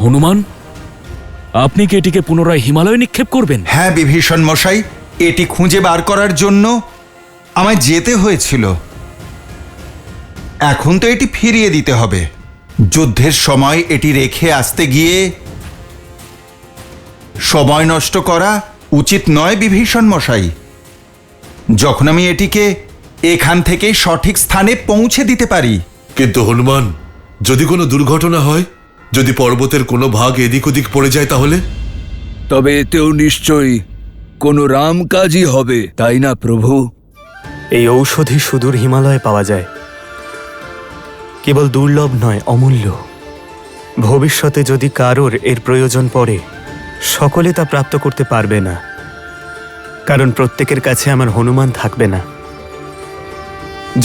হনুমান, আপনি কি এটিকে পুনরায় হিমালয়ে নিক্ষেপ করবেন? হ্যাঁ বিভীষণ মশাই, এটি খুঁজে বার করার জন্য আমায় যেতে হয়েছিল। এখন তো এটি ফিরিয়ে দিতে হবে। যুদ্ধের সময় এটি রেখে আসতে গিয়ে সময় নষ্ট করা উচিত নয় বিভীষণ মশাই। যখন আমি এটিকে এখান থেকে সঠিক স্থানে পৌঁছে দিতে পারি। কিন্তু হনুমান, যদি কোনো দুর্ঘটনা হয়, যদি পর্বতের কোনো ভাগ এদিক ওদিক পড়ে যায় তাহলে? তবে এতেও নিশ্চয়ই কোনো রাম কাজই হবে, তাই না প্রভু? এই ঔষধি সুদূর হিমালয়ে পাওয়া যায়। কেবল দুর্লভ নয়, অমূল্য। ভবিষ্যতে যদি কারোর এর প্রয়োজন পড়ে, সকলে তা প্রাপ্ত করতে পারবে না, কারণ প্রত্যেকের কাছে আমার হনুমান থাকবে না।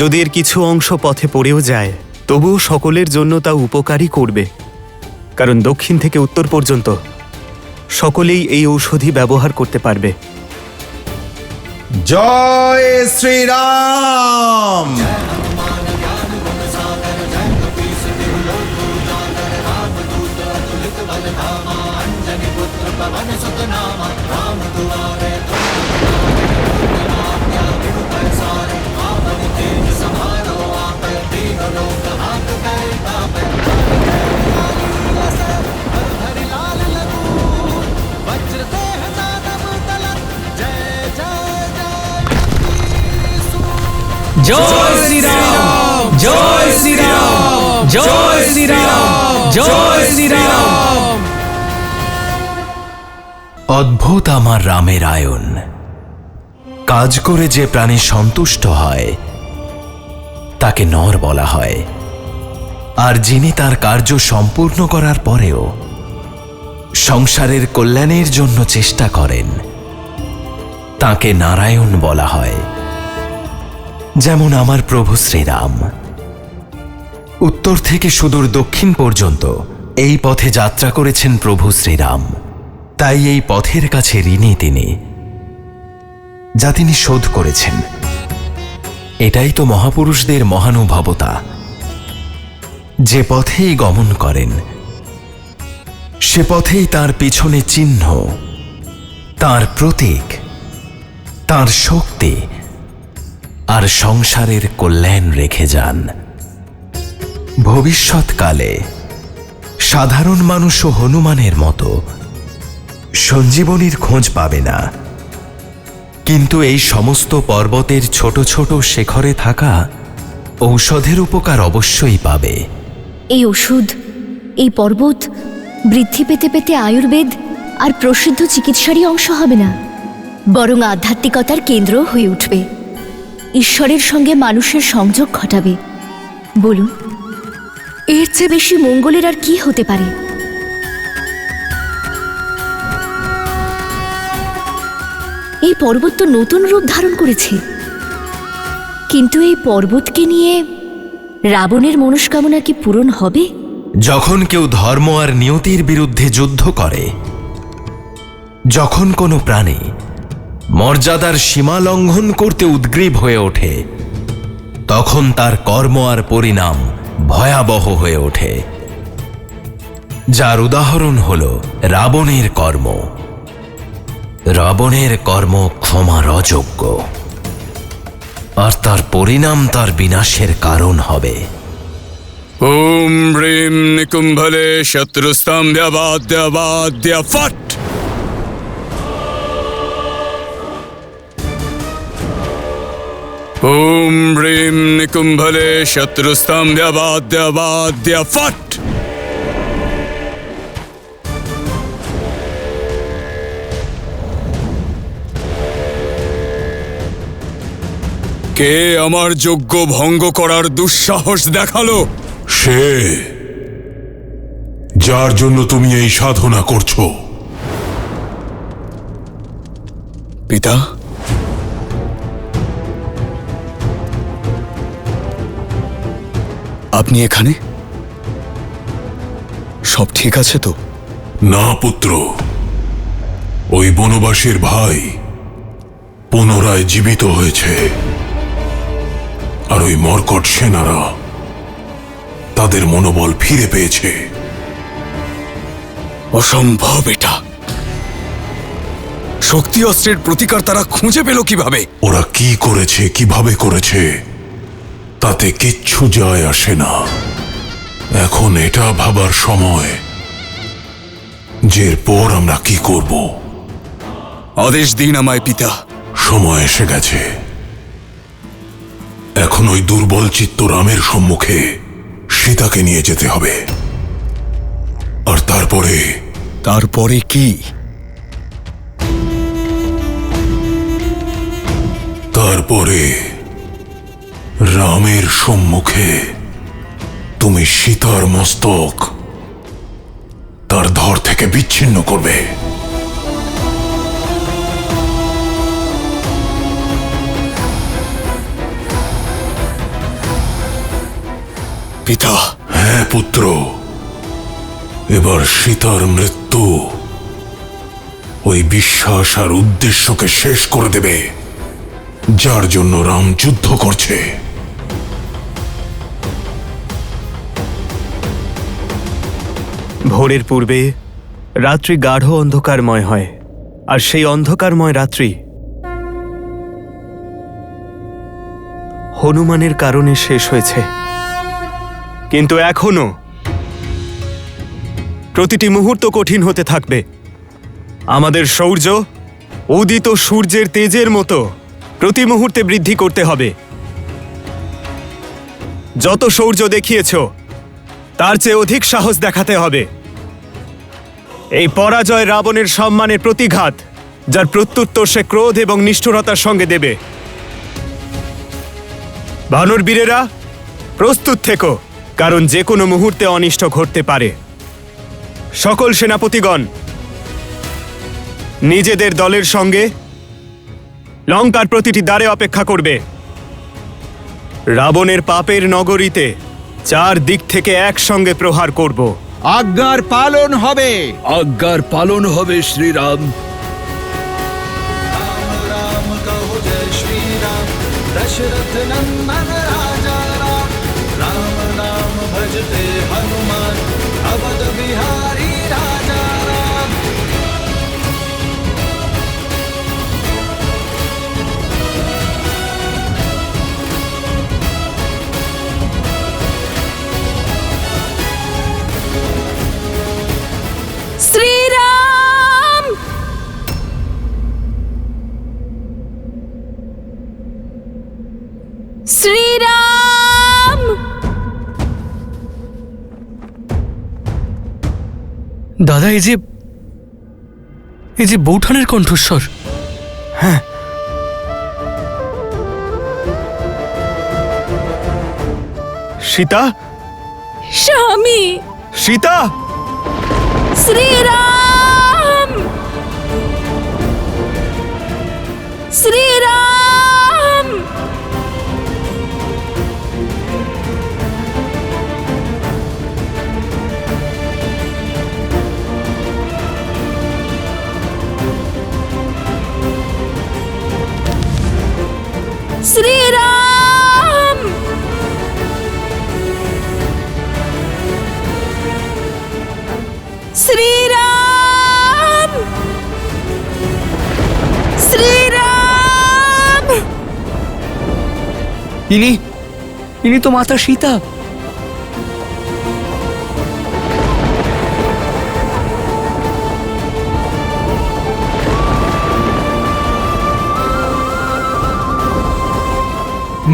যদি এর কিছু অংশ পথে পড়েও যায়, তবুও সকলের জন্য তা উপকারী করবে, কারণ দক্ষিণ থেকে উত্তর পর্যন্ত সকলেই এই ঔষধি ব্যবহার করতে পারবে। জয় শ্রীরাম। জয় শ্রীরাম, জয় শ্রীরাম, জয় শ্রীরাম, জয় শ্রীরাম। অদ্ভুত আমার রামের আয়ন। কাজ করে যে প্রাণী সন্তুষ্ট হয় তাকে নর বলা হয়, আর যিনি তার কার্য সম্পূর্ণ করার পরেও সংসারের কল্যাণের জন্য চেষ্টা করেন তাকে নারায়ণ বলা হয়। যেমন আমার প্রভু শ্রীরাম উত্তর থেকে সুদূর দক্ষিণ পর্যন্ত এই পথে যাত্রা করেছেন প্রভু শ্রীরাম। তাই এই পথের কাছে ঋণী তিনি, যা তিনি শোধ করেছেন। এটাই তো মহাপুরুষদের মহানুভবতা। যে পথেই গমন করেন সে পথেই তার পিছনে চিহ্ন, তার প্রতীক, তার শক্তি আর সংসারের কল্যাণ রেখে যান। ভবিষ্যৎকালে সাধারণ মানুষও হনুমানের মতো সঞ্জীবনীর খোঁজ পাবে না, কিন্তু এই সমস্ত পর্বতের ছোট ছোট শেখরে থাকা ঔষধের উপকার অবশ্যই পাবে। এই ওষুধ, এই পর্বত বৃদ্ধি পেতে পেতে আয়ুর্বেদ আর প্রসিদ্ধ চিকিৎসারই অংশ হবে না, বরং আধ্যাত্মিকতার কেন্দ্র হয়ে উঠবে। ঈশ্বরের সঙ্গে মানুষের সংযোগ ঘটাবে। বলুন, এর চেয়ে বেশি মঙ্গলের আর কি হতে পারে? এই পর্বত তো নতুন রূপ ধারণ করেছে, কিন্তু এই পর্বতকে নিয়ে রাবণের মনস্কামনা কি পূরণ হবে? যখন কেউ ধর্ম আর নিয়তির বিরুদ্ধে যুদ্ধ করে, যখন কোনো প্রাণী মর্যাদার সীমা লঙ্ঘন করতে উদ্গ্রীব হয়ে ওঠে, তখন তার কর্ম আর পরিণাম ভয়াবহ হয়ে ওঠে। যার উদাহরণ হল রাবণের কর্ম। রাবণের কর্ম ক্ষমার অযোগ্য, আর তার পরিণাম তার বিনাশের কারণ হবে। ওম হ্রিম নিকুম্ভলে শত্রুস্তম্ভ্যবাদ্য ফট। ওম হ্রিম নিকুম্ভলে শত্রুস্তম্ভ্যবাদ্য ফট। কে আমার যজ্ঞ ভঙ্গ করার দুঃসাহস দেখালো? সে, যার জন্য তুমি এই সাধনা করছো। পিতা, আপনি এখানে? সব ঠিক আছে তো? না পুত্র, ওই বনবাসীর ভাই পুনরায় জীবিত হয়েছে, আর ওই মর্কট সেনারা তাদের মনোবল ফিরে পেয়েছে। অসম্ভব এটা। শক্তি অস্ত্রের প্রতিকার তারা খুঁজে পেল কিভাবে? ওরা কি করেছে, কিভাবে করেছে, তাতে কিচ্ছু যায় আসে না। এখন এটা ভাবার সময় যে এরপর আমরা কি করব। আদেশ দিন আমায় পিতা। সময় এসে গেছে। এখন ওই দুর্বল চিত্ত রামের সম্মুখে সীতাকে নিয়ে যেতে হবে। আর তারপরে কি? তারপরে রামের সম্মুখে তুমি সীতার মস্তক তার ধর থেকে বিচ্ছিন্ন করবে। পিতা। হ্যাঁ পুত্র, এবার সীতার মৃত্যু ওই বিশ্বাস আর উদ্দেশ্যকে শেষ করে দেবে যার জন্য রাম যুদ্ধ করছে। ভোরের পূর্বে রাত্রি গাঢ় অন্ধকারময় হয়, আর সেই অন্ধকারময় রাত্রি হনুমানের কারণে শেষ হয়েছে। কিন্তু এখনো প্রতিটি মুহূর্ত কঠিন হতে থাকবে। আমাদের শৌর্য উদিত সূর্যের তেজের মতো প্রতি মুহূর্তে বৃদ্ধি করতে হবে। যত শৌর্য দেখিয়েছ তার চেয়ে অধিক সাহস দেখাতে হবে। এই পরাজয় রাবণের সম্মানের প্রতিঘাত, যার প্রত্যুত্তর সে ক্রোধ এবং নিষ্ঠুরতার সঙ্গে দেবে। বানর বীরেরা প্রস্তুত থেকো, কারণ যে কোনো মুহূর্তে অনিষ্ট ঘটতে পারে। সকল সেনাপতিগণ নিজেদের দলের সঙ্গে লঙ্কার প্রতিটি দ্বারে অপেক্ষা করবে। রাবণের পাপের নগরীতে 4 দিক থেকে একসঙ্গে প্রহার করব। আজ্ঞার পালন হবে। আজ্ঞার পালন হবে শ্রীরাম। শ্রীরাম! শ্রীরাম! দাদা, এই যে বৌঠানের কণ্ঠস্বর। হ্যাঁ, সীতা, স্বামী! সীতা! শ্রীরাম! শ্রীরাম! শ্রীরাম! শ্রীরাম! শ্রীরাম! ইনি তো মাতা সীতা।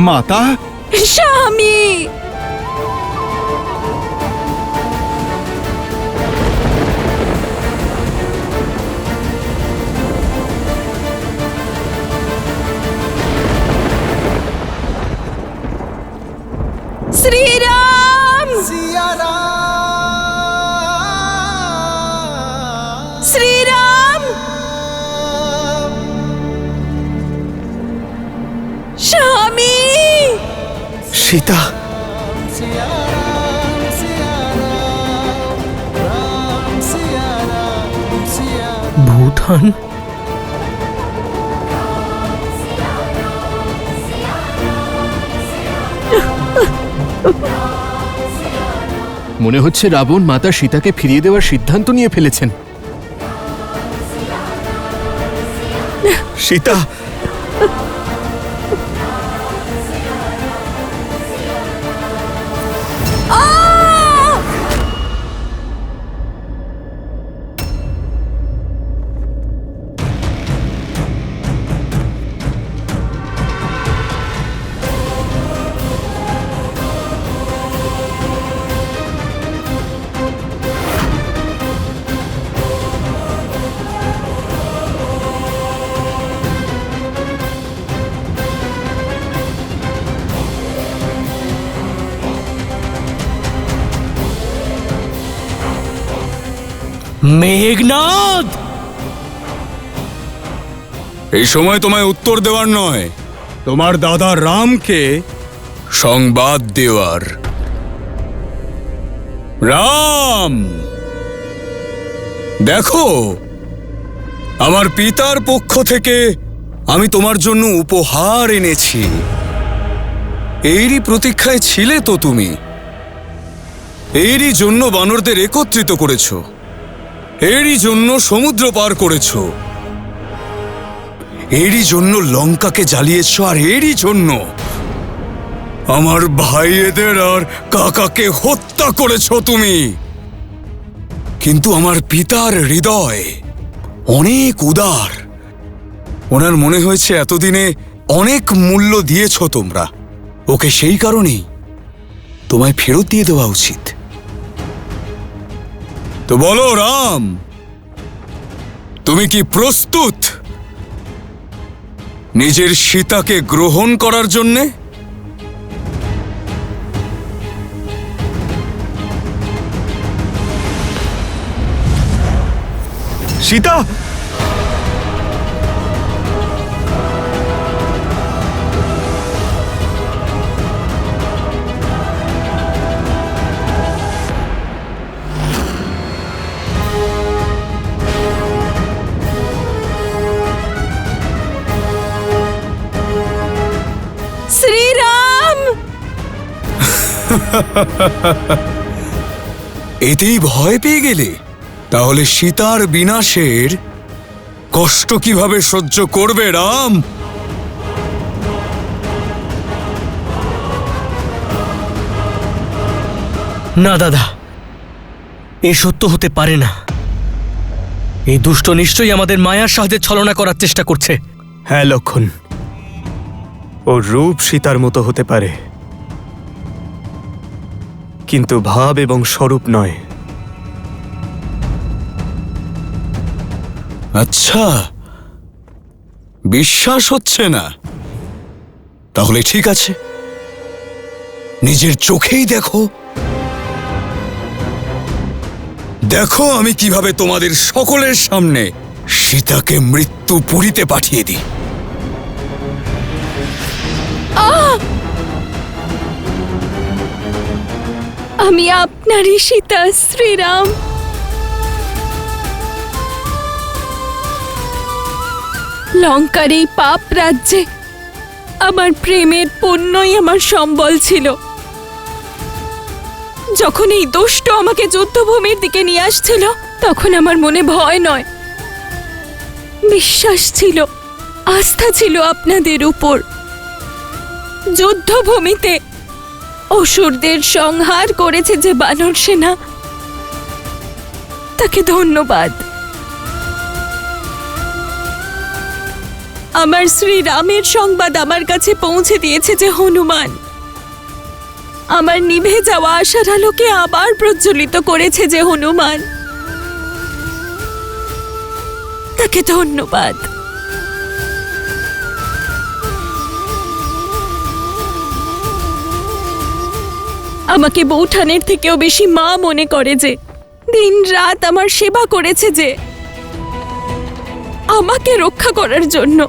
মাতা, স্বামী! শ্রীরাম! শ্রীরাম! স্বামী! সীতা! ভূটান? মনে হচ্ছে রাবণ মাতা সীতাকে ফিরিয়ে দেওয়ার সিদ্ধান্ত নিয়ে ফেলেছেন। সীতা, মেঘনাদ, এই সময় তোমায় উত্তর দেওয়ার নয়, তোমার দাদা রামকে সংবাদ দেওয়ার। রাম, দেখো, আমার পিতার পক্ষ থেকে আমি তোমার জন্য উপহার এনেছি। এরই প্রতীক্ষায় ছিলে তো তুমি। এরই জন্য বানরদের একত্রিত করেছো, এরই জন্য সমুদ্র পার করেছ, এরই জন্য লঙ্কাকে জ্বালিয়েছ, আর এরই জন্য আমার ভাইয়েদের আর কাকাকে হত্যা করেছ তুমি। কিন্তু আমার পিতার হৃদয় অনেক উদার। ওনার মনে হয়েছে এতদিনে অনেক মূল্য দিয়েছ তোমরা, ওকে সেই কারণেই তোমায় ফেরত দিয়ে দেওয়া উচিত। তো বলো রাম, তুমি কি প্রস্তুত নিজের সীতাকে গ্রহণ করার জন্যে? সীতা, শ্রীরাম! এতেই ভয় পেয়ে গেলে? তাহলে সীতার বিনাশের কষ্ট কিভাবে সহ্য করবে রাম? না দাদা, এ সত্য হতে পারে না। এই দুষ্ট নিশ্চয়ই আমাদের মায়ার সাহায্যে ছলনা করার চেষ্টা করছে। হ্যাঁ লক্ষণ, ওর রূপ সীতার মতো হতে পারে, কিন্তু ভাব এবং স্বরূপ নয়। আচ্ছা, বিশ্বাস হচ্ছে না? তাহলে ঠিক আছে, নিজের চোখেই দেখো। দেখো আমি কিভাবে তোমাদের সকলের সামনে সীতাকে মৃত্যু পুরীতে পাঠিয়ে দিই। আমি আপনারই সীতা, শ্রীরাম। লঙ্কার এই পাপ রাজ্যে আমার প্রেমের পুণ্যই আমার সম্বল ছিল। যখন এই দুষ্ট আমাকে যুদ্ধভূমির দিকে নিয়ে আসছিল, তখন আমার মনে ভয় নয়, বিশ্বাস ছিল, আস্থা ছিল আপনাদের উপর। যুদ্ধভূমিতে অসুরদের সংহার করেছে যে বানর সেনা, তাকে ধন্যবাদ। আমার শ্রীরামের সংবাদ আমার কাছে পৌঁছে দিয়েছে যে হনুমান আমার নিভে যাওয়া আশার আলোকে আবার প্রজ্বলিত করেছে যে হনুমান, তাকে ধন্যবাদ। আমাকে বৌঠানের থেকেও বেশি মা মনে করে যে, দিন রাত আমার সেবা করেছে যে, আমাকে রক্ষা করার জন্য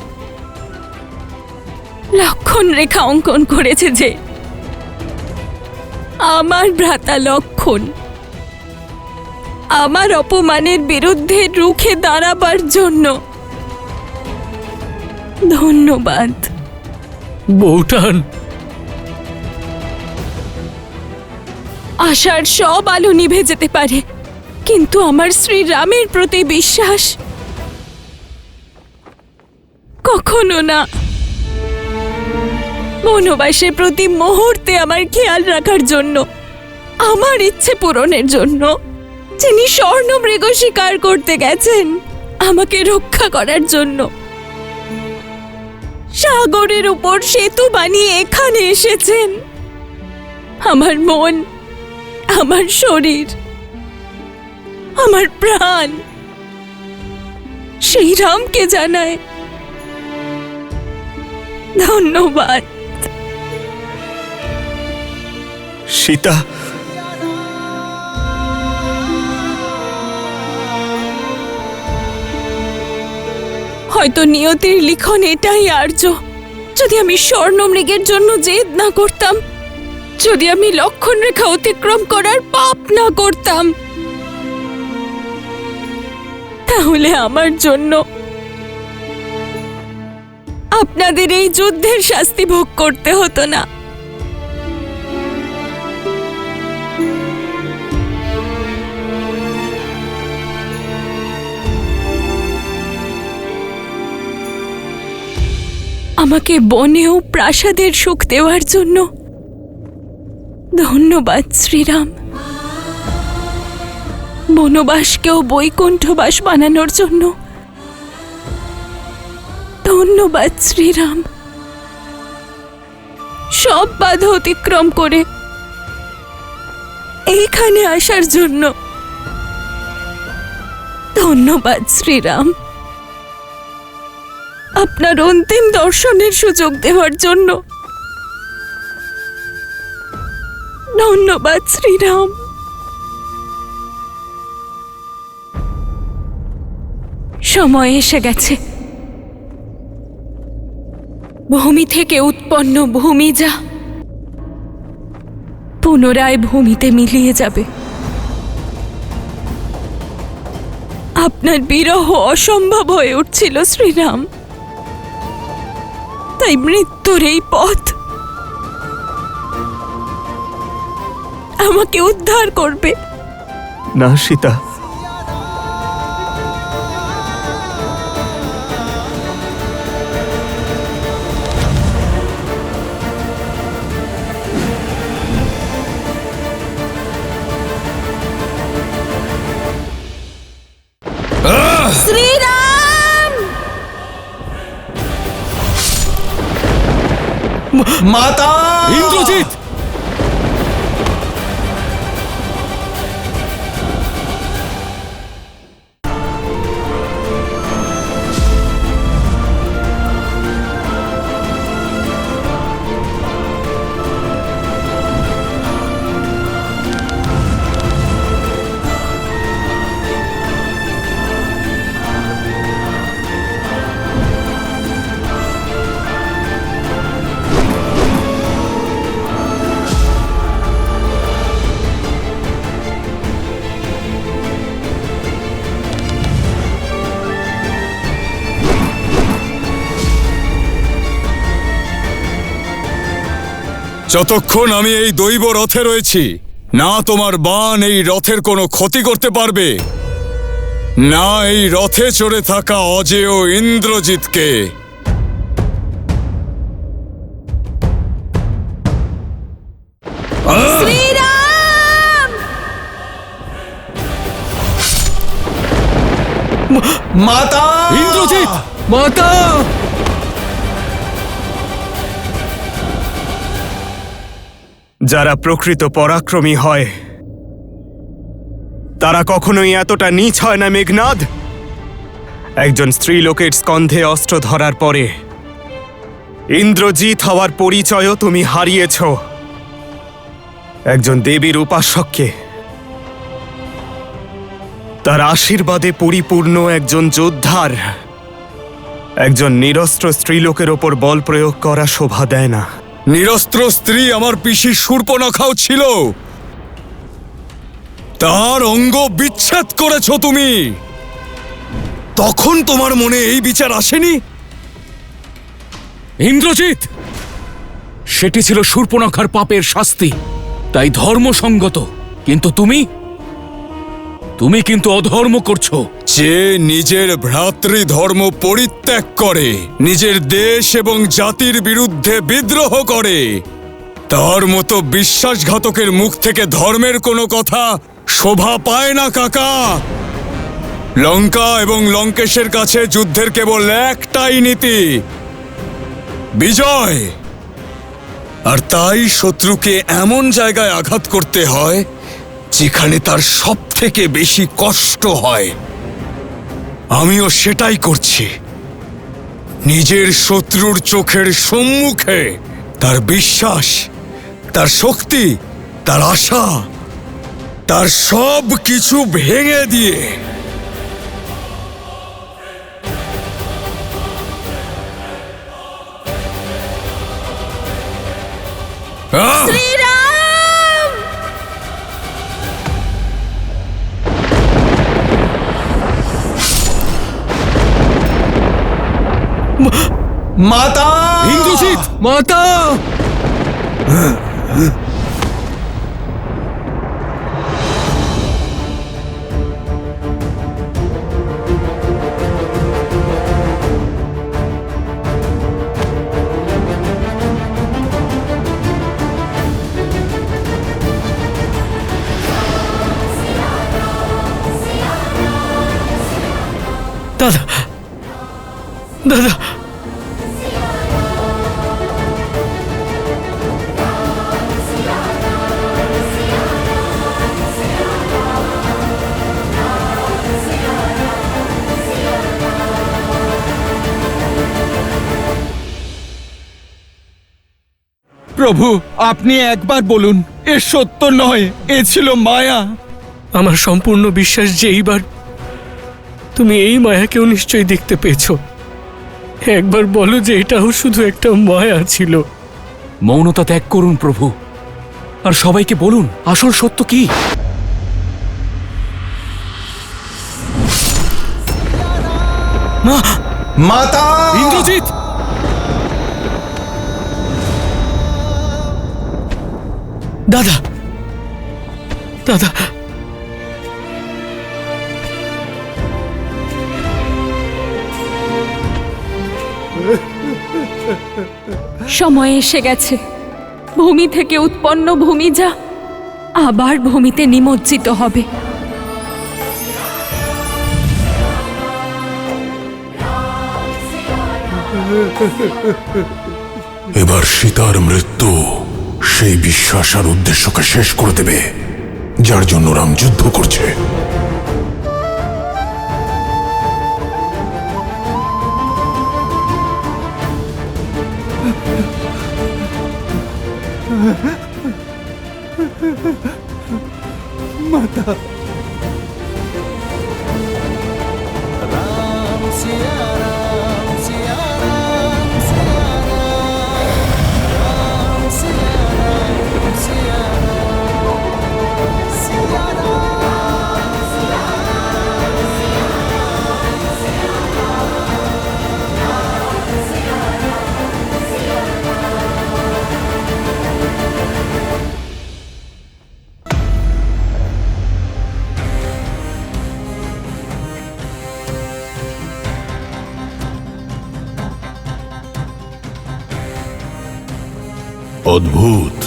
লক্ষণ রেখা অঙ্কন করেছে যে, আমার ভ্রাতা লক্ষণ আমার অপমানের বিরুদ্ধে রুখে দাঁড়াবার জন্য ধন্যবাদ। বৌঠান, আশার সব আলো নিভে যেতে পারে, কিন্তু আমার শ্রীরামের প্রতি বিশ্বাস কখনো না। বনবাসের প্রতি মুহূর্তে আমার খেয়াল রাখার জন্য, আমার ইচ্ছে পূরণের জন্য যিনি স্বর্ণমৃগ শিকার করতে গেছেন, আমাকে রক্ষা করার জন্য সাগরের উপর সেতু বানিয়ে এখানে এসেছেন, আমার মন, আমার শরীর, আমার প্রাণ সেই রামকে জানায় ধন্যবাদ। সীতা, হয়তো নিয়তির লিখন এটাই আর্য। যদি আমি স্বর্ণমৃগের জন্য জেদ না করতাম, যদি আমি লক্ষণ রেখা অতিক্রম করার পাপ না করতাম, তাহলে আমার জন্য আপনাদের এই যুদ্ধের শাস্তি ভোগ করতে হতো না। আমাকে বনেও প্রাসাদের সুখ দেওয়ার জন্য ধন্যবাদ শ্রীরাম। বনবাসকেও বৈকুণ্ঠবাস বানানোর জন্য ধন্যবাদ শ্রীরাম। সব বাধা অতিক্রম করে এইখানে আসার জন্য ধন্যবাদ শ্রীরাম। আপনার অন্তিম দর্শনের সুযোগ দেওয়ার জন্য ধন্যবাদ শ্রীরাম। সময় এসে গেছে। ভূমি থেকে উৎপন্ন ভূমিজা পুনরায় ভূমিতে মিলিয়ে যাবে। আপনার বিরহ অসম্ভব হয়ে উঠছিল শ্রীরাম, তাই মৃত্যুর এই পথ আমাকে উদ্ধার করবে। না সীতা, শ্রীরাম! মাতা! ইন্দ্রজিৎ! যতক্ষণ আমি এই দৈব রথে রয়েছি, না তোমার বাণ এই রথের কোনো ক্ষতি করতে পারবে, না এই রথে চড়ে থাকা অজেয় ইন্দ্রজিৎকে। শ্রীরাম! মাতা! ইন্দ্রজিৎ! মাতা! যারা প্রকৃত পরাক্রমী হয় তারা কখনোই এতটা নীচ হয় না মেঘনাদ। একজন স্ত্রীলোকের স্কন্ধে অস্ত্র ধরার পরে ইন্দ্রজিৎ হওয়ার পরিচয়ও তুমি হারিয়েছ। একজন দেবীর উপাসককে তার আশীর্বাদে পরিপূর্ণ একজন যোদ্ধার একজন নিরস্ত্র স্ত্রীলোকের ওপর বল প্রয়োগ করা শোভা দেয় না। নিরস্ত্র স্ত্রী আমার পিসি শূর্পণখাও ছিল, তার অঙ্গ বিচ্ছেদ করেছ তুমি। তখন তোমার মনে এই বিচার আসেনি? ইন্দ্রজিৎ, সেটি ছিল শূর্পণখার পাপের শাস্তি, তাই ধর্মসঙ্গত কিন্তু তুমি কিন্তু অধর্ম করছো। যে নিজের ভ্রাতৃধর্ম পরিত্যাগ করে, নিজের দেশ এবং জাতির বিরুদ্ধে বিদ্রোহ করে, তার মতো বিশ্বাসঘাতকের মুখ থেকে ধর্মের কোনো কথা শোভা পায় না কাকা। লঙ্কা এবং লঙ্কেশের কাছে যুদ্ধের কেবল একটাই নীতি, বিজয়। আর তাই শত্রুকে এমন জায়গায় আঘাত করতে হয় যেখানে তার সব থেকে বেশি কষ্ট হয়। আমিও সেটাই করছি। নিজের শত্রুর চোখের সম্মুখে তার বিশ্বাস, তার শক্তি, তার আশা, তার সব কিছু ভেঙে দিয়ে মাতা! ইন্দ্রজিৎ, মাতা! দাদা, দাদা, প্রভু, আপনি একবার বলুন, এ সত্য নয়, এ ছিল মায়া। আমার সম্পূর্ণ বিশ্বাস যে এইবার তুমি এই মায়াকেও নিশ্চয়ই দেখতে পেয়েছো। একবার বলো যে এটাও শুধু একটা মায়া ছিল। মৌনতা ত্যাগ করুন প্রভু, আর সবাইকে বলুন আসল সত্য কি। মাতা! ইন্দ্রজিৎ! দাদা, দাদা, সময় এসে গেছে। ভূমি থেকে উৎপন্ন ভূমিজা আবার ভূমিতে নিমজ্জিত হবে। এবার সীতার মৃত্যু সেই বিশ্বাস আর উদ্দেশ্যকে শেষ করে দেবে যার জন্য রাম যুদ্ধ করছে। অদ্ভুত,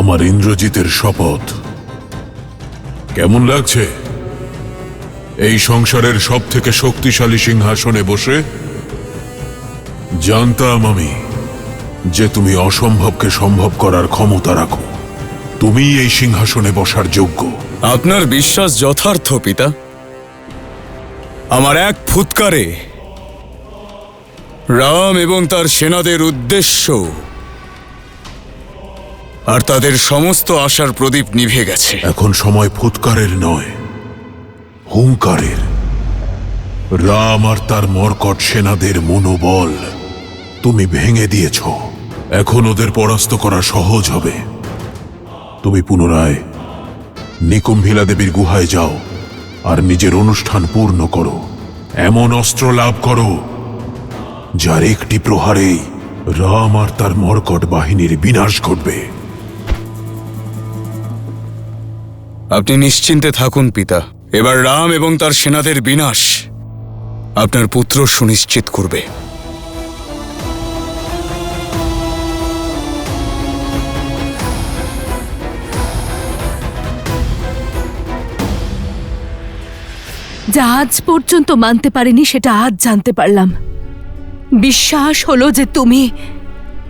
আমার ইন্দ্রজিতের শপথ। কেমন লাগছে এই সংসারের সব থেকে শক্তিশালী সিংহাসনে বসে? জানতাম আমি যে তুমি অসম্ভবকে সম্ভব করার ক্ষমতা রাখো। তুমি এই সিংহাসনে বসার যোগ্য। আপনার বিশ্বাস যথার্থ পিতা। আমার এক ফুৎকারে রাম এবং তার সেনাদের উদ্দেশ্য আর তাদের সমস্ত আশার প্রদীপ নিভে গেছে। এখন সময় ফুৎকারের নয়, হুঙ্কারের। রাম আর তার মর্কট সেনাদের মনোবল তুমি ভেঙে দিয়েছ। এখন ওদের পরাস্ত করা সহজ হবে। তুমি পুনরায় নিকুম্ভিলা দেবীর গুহায় যাও আর নিজের অনুষ্ঠান পূর্ণ করো। এমন অস্ত্র লাভ করো যার একটি প্রহারেই রাম আর তার মর্কট বাহিনীর বিনাশ ঘটবে। আপনি নিশ্চিন্তে থাকুন পিতা। এবার রাম এবং তার সেনাদের বিনাশ আপনার পুত্র সুনিশ্চিত করবে। যা আজ পর্যন্ত মানতে পারিনি সেটা আজ জানতে পারলাম। বিশ্বাস হলো যে তুমি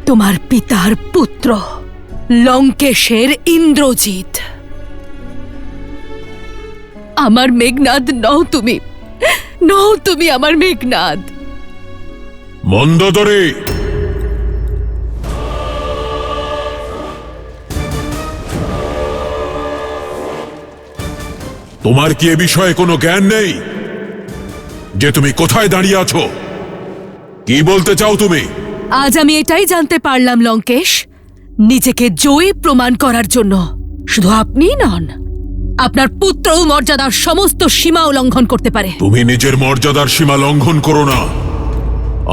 তোমার পিতার পুত্র, লঙ্কেশের ইন্দ্রজিৎ। আমার মেঘনাদ নও তুমি, নও তুমি আমার মেঘনাদ। মন্দোদরী, তোমার কি এ বিষয়ে কোনো জ্ঞান নেই যে তুমি কোথায় দাঁড়িয়ে আছো? কি বলতে চাও তুমি? আজ আমি এটাই জানতে পারলাম লঙ্কেশ, নিজেকে জয়ী প্রমাণ করার জন্য শুধু আপনিই নন, আপনার পুত্রও মর্যাদার সমস্ত সীমা উল্লঙ্ঘন করতে পারে। তুমি নিজের মর্যাদার সীমা লঙ্ঘন করো না।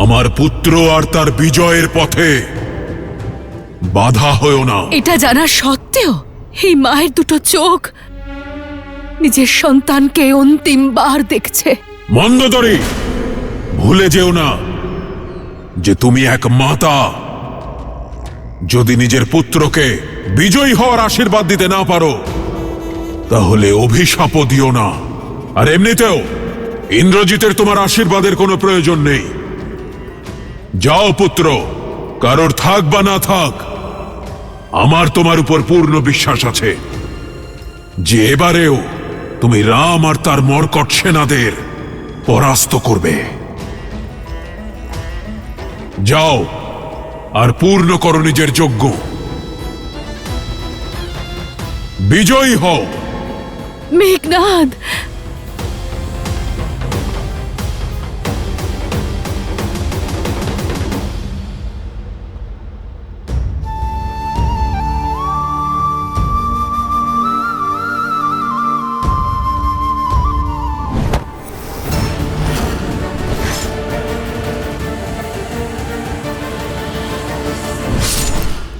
আমার পুত্র আর তার বিজয়ের পথে বাধা হয়েও না। এটা জানা সত্ত্বেও এই মায়ের দুটো চোখ নিজের সন্তানকে অন্তিমবার দেখছে। মন্দোদরী, ভুলে যেও না যে তুমি এক মাতা। যদি নিজের পুত্রকে বিজয়ী হওয়ার আশীর্বাদ দিতে না পারো তাহলে অভিশাপও দিও না। আর এমনিতেও ইন্দ্রজিতের তোমার আশীর্বাদের কোনো প্রয়োজন নেই। যাও পুত্র, কারোর থাক বা না থাক, আমার তোমার উপর পূর্ণ বিশ্বাস আছে যে এবারেও তুমি রাম আর তার মর্কট সেনাদের পরাস্ত করবে। যাও আর পূর্ণ করো নিজের যজ্ঞ। বিজয়ী হও। মেঘনাদ,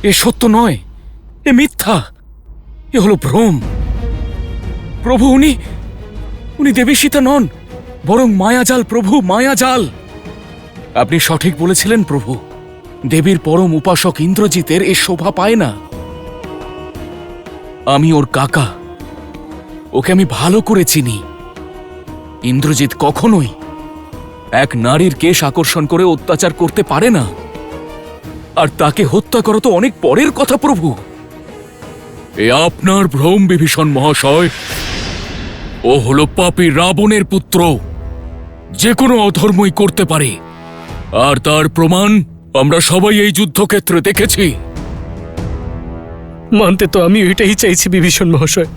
এ সত্য নয়, এ মিথ্যা, এ হলো ভ্রম। প্রভু উনি দেবী সীতা নন, বরং মায়াজাল। প্রভু, মায়াজাল। আপনি সঠিক বলেছিলেন প্রভু, দেবীর পরম উপাসক ইন্দ্রজিতের এ শোভা পায় না। আমি ওর কাকা, ওকে আমি ভালো করে চিনি। ইন্দ্রজিৎ কখনোই এক নারীর কেশ আকর্ষণ করে অত্যাচার করতে পারে না। আর তাকে হত্যা করা তো অনেক পরের কথা প্রভু। এ আপনার ভ্রম বিভীষণ মহাশয়। ও হলো পাপী রাবণের পুত্র, যে কোনো অধর্মই করতে পারে। আর তার প্রমাণ আমরা সবাই এই যুদ্ধক্ষেত্রে দেখেছি। মানতে তো আমি এটাই চাইছি বিভীষণ মহাশয়।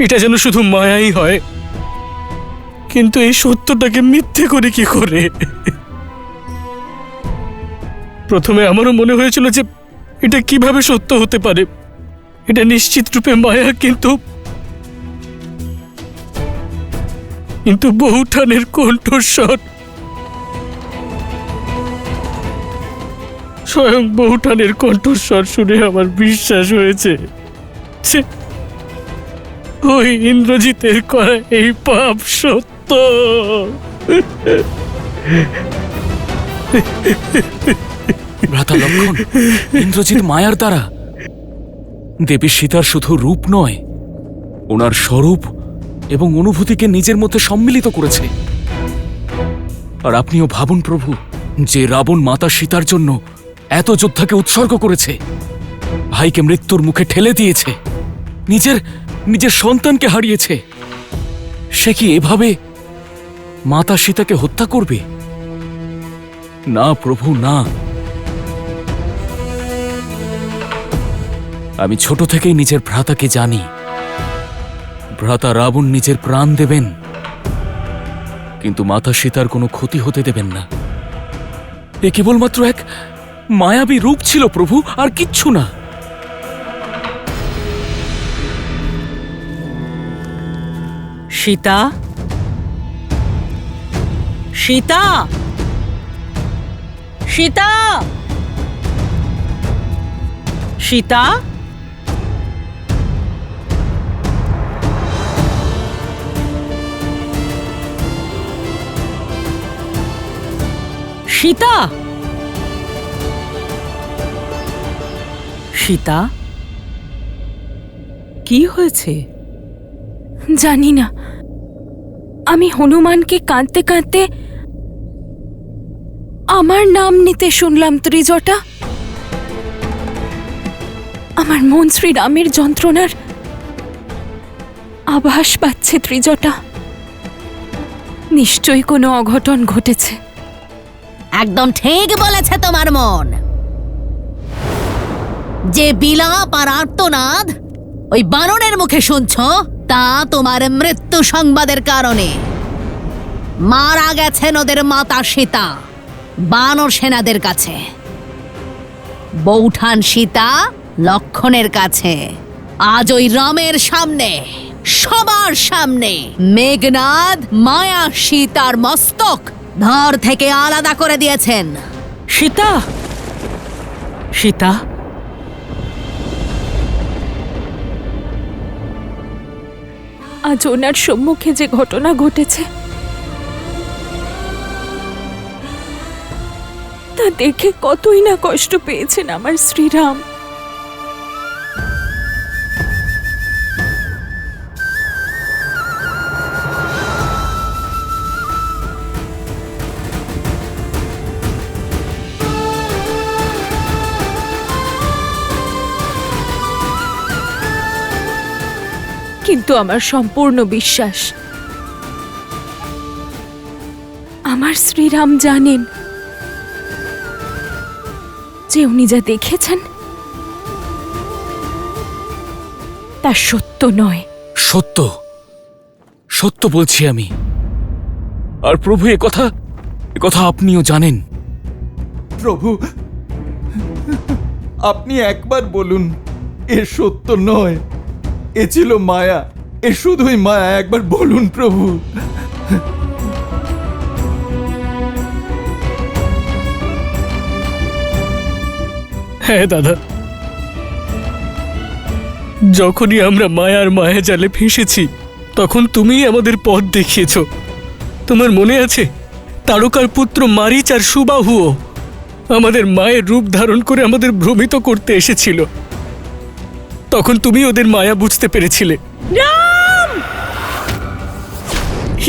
এটা যেন শুধু মায়াই হয়, কিন্তু এই সত্যটাকে মিথ্যে করে কি করে? প্রথমে আমারও মনে হয়েছিল যে এটা কিভাবে সত্য হতে পারে, এটা নিশ্চিত রূপে মায়া। কিন্তু বহুঠানের কণ্ঠস্বর, স্বয়ং বহুঠানের কণ্ঠস্বর শুনে আমার বিশ্বাস হয়েছে যে ওই ইন্দ্রজিতের করা এই পাপ সত্য। ভ্রাতা লক্ষণ, ইন্দ্রজিৎ মায়ার দ্বারা দেবী সীতার শুধু রূপ নয়, ওনার স্বরূপ এবং অনুভূতিকে নিজের মধ্যে সম্মিলিত করেছে। আর আপনিও ভাবুন প্রভু, যে রাবণ মাতা সীতার জন্য এত যোদ্ধাকে উৎসর্গ করেছে, ভাইকে মৃত্যুর মুখে ঠেলে দিয়েছে, নিজের সন্তানকে হারিয়েছে, সে কি এভাবে মাতা সীতাকে হত্যা করবে? না প্রভু, না। আমি ছোট থেকেই নিজের ভ্রাতাকে জানি। ভ্রাতা রাবণ নিজের প্রাণ দেবেন, কিন্তু মাতা সীতার কোনো ক্ষতি হতে দেবেন না। এ কেবলমাত্র এক মায়াবী রূপ ছিল প্রভু, আর কিচ্ছু না। সীতা, সীতা, সীতা, সীতা, সীতা, সীতা, কি হয়েছে? জানি না, আমি হনুমানকে কাঁদতে কাঁদতে আমার নাম নিতে শুনলাম ত্রিজটা। আমার মন শ্রীরামের যন্ত্রণার আভাস পাচ্ছে ত্রিজটা। নিশ্চয়ই কোনো অঘটন ঘটেছে। একদম ঠিক বলেছে তোমার মন। যে বিলাপ আর আর্তনাদ ওই বানরের মুখে শুনছ, তা তোমার মৃত্যু সংবাদের কারণে। মারা গেছেন ওদের মাতা সীতা বানর সেনাদের কাছে, বৌঠান সীতা লক্ষণের কাছে। আজ ওই রামের সামনে, সবার সামনে মেঘনাদ মায়া সীতার মস্তক ধর থেকে আলাদা করে দিয়েছেন। সীতা, সীতা, আজ ওনার সম্মুখে যে ঘটনা ঘটেছে তা দেখে কতই না কষ্ট পেয়েছেন আমার শ্রীরাম। কিন্তু আমার সম্পূর্ণ বিশ্বাস আমার শ্রীরাম জানেন যে উনি যা দেখেছেন তা সত্য নয়। সত্য, সত্য বলছি আমি। আর প্রভু একথা আপনিও জানেন। প্রভু, আপনি একবার বলুন এ সত্য নয়, এ ছিল মায়া, এ শুধুই মায়া। একবার বলুন প্রভু। হ্যাঁ দাদা, যখনই আমরা মায়ার মায়াজালে ফেঁসেছি তখন তুমিই আমাদের পথ দেখিয়েছ। তোমার মনে আছে, তারকার পুত্র মারীচ আর সুবাহুও আমাদের মায়ের রূপ ধারণ করে আমাদের ভ্রমিত করতে এসেছিল। তখন তুমি ওদের মায়া বুঝতে পেরেছিলে।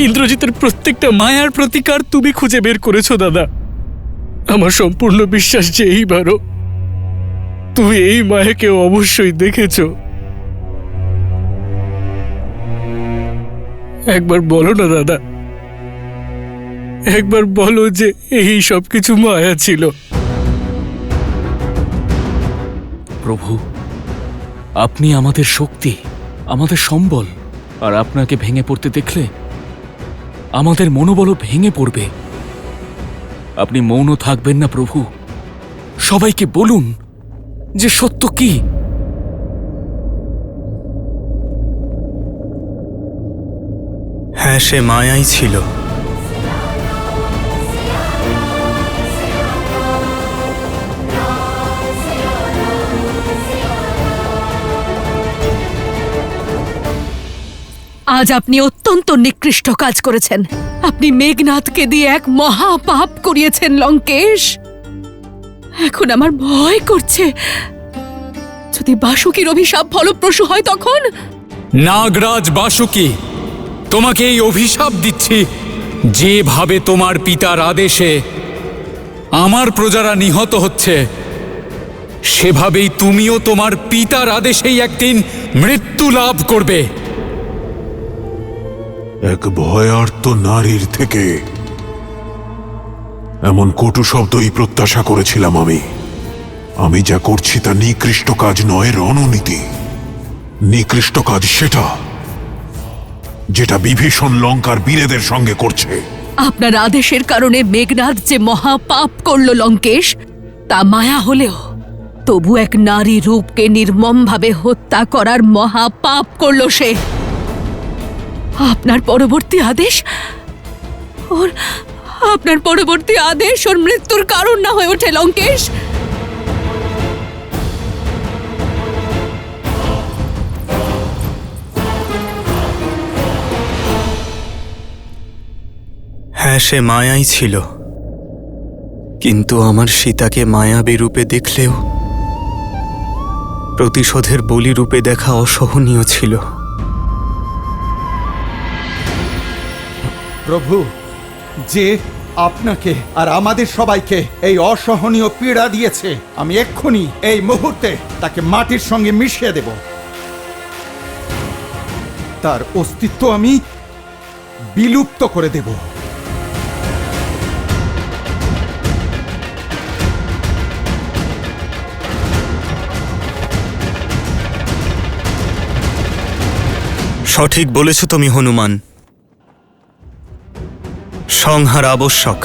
ইন্দ্রজিতের প্রত্যেকটা মায়ার প্রতিকার তুমি খুঁজে বের করেছো দাদা। আমার সম্পূর্ণ বিশ্বাস যে এইবারও তুমি এই মায়াকে অবশ্যই দেখেছ। একবার বলো না দাদা, একবার বলো যে এই সব কিছু মায়া ছিল। প্রভু, আপনি আমাদের শক্তি, আমাদের সম্বল। আর আপনাকে ভেঙে পড়তে দেখলে আমাদের মনোবলও ভেঙে পড়বে। আপনি মৌন থাকবেন না প্রভু। সবাইকে বলুন যে সত্য কি। হ্যাঁ, সে মায়াই ছিল। আজ আপনি অত্যন্ত নিকৃষ্ট কাজ করেছেন। আপনি মেঘনাথকে দিয়ে এক মহা পাপ করিয়েছেন লঙ্কেশ। এখন আমার ভয় করছে, যদি বাসুকির অভিশাপ ফলপ্রসূ হয় তখন। নাগরাজ বাসুকি, তোমাকে এই অভিশাপ দিচ্ছি, যেভাবে তোমার পিতার আদেশে আমার প্রজারা নিহত হচ্ছে, সেভাবেই তুমিও তোমার পিতার আদেশেই একদিন মৃত্যু লাভ করবে। এক ভয়ার্ত নারীর থেকে এমন কটু শব্দই প্রত্যাশা করেছিলাম আমি। আমি যা করছি তা নিকৃষ্ট কাজ নয়, রণনীতি। নিকৃষ্ট কাজ সেটা যেটা বিভীষণ লঙ্কার বীরেদের সঙ্গে করছে। আপনার আদেশের কারণে মেঘনাথ যে মহা পাপ করল লঙ্কেশ, তা মায়া হলেও তবু এক নারী রূপকে নির্মমভাবে হত্যা করার মহা পাপ করল সে। আপনার পরবর্তী আদেশ ওর মৃত্যুর কারণ না হয়ে ওঠে লঙ্কেশ। হ্যাঁ, সে মায়াই ছিল। কিন্তু আমার সীতাকে মায়াবী রূপে দেখলেও প্রতিশোধের বলি রূপে দেখা অসহনীয় ছিল। প্রভু, যে আপনাকে আর আমাদের সবাইকে এই অসহনীয় পীড়া দিয়েছে, আমি এক্ষুনি এই মুহূর্তে তাকে মাটির সঙ্গে মিশিয়ে দেব। তার অস্তিত্ব আমি বিলুপ্ত করে দেব। সঠিক বলেছ তুমি হনুমান। সংহার আবশ্যক।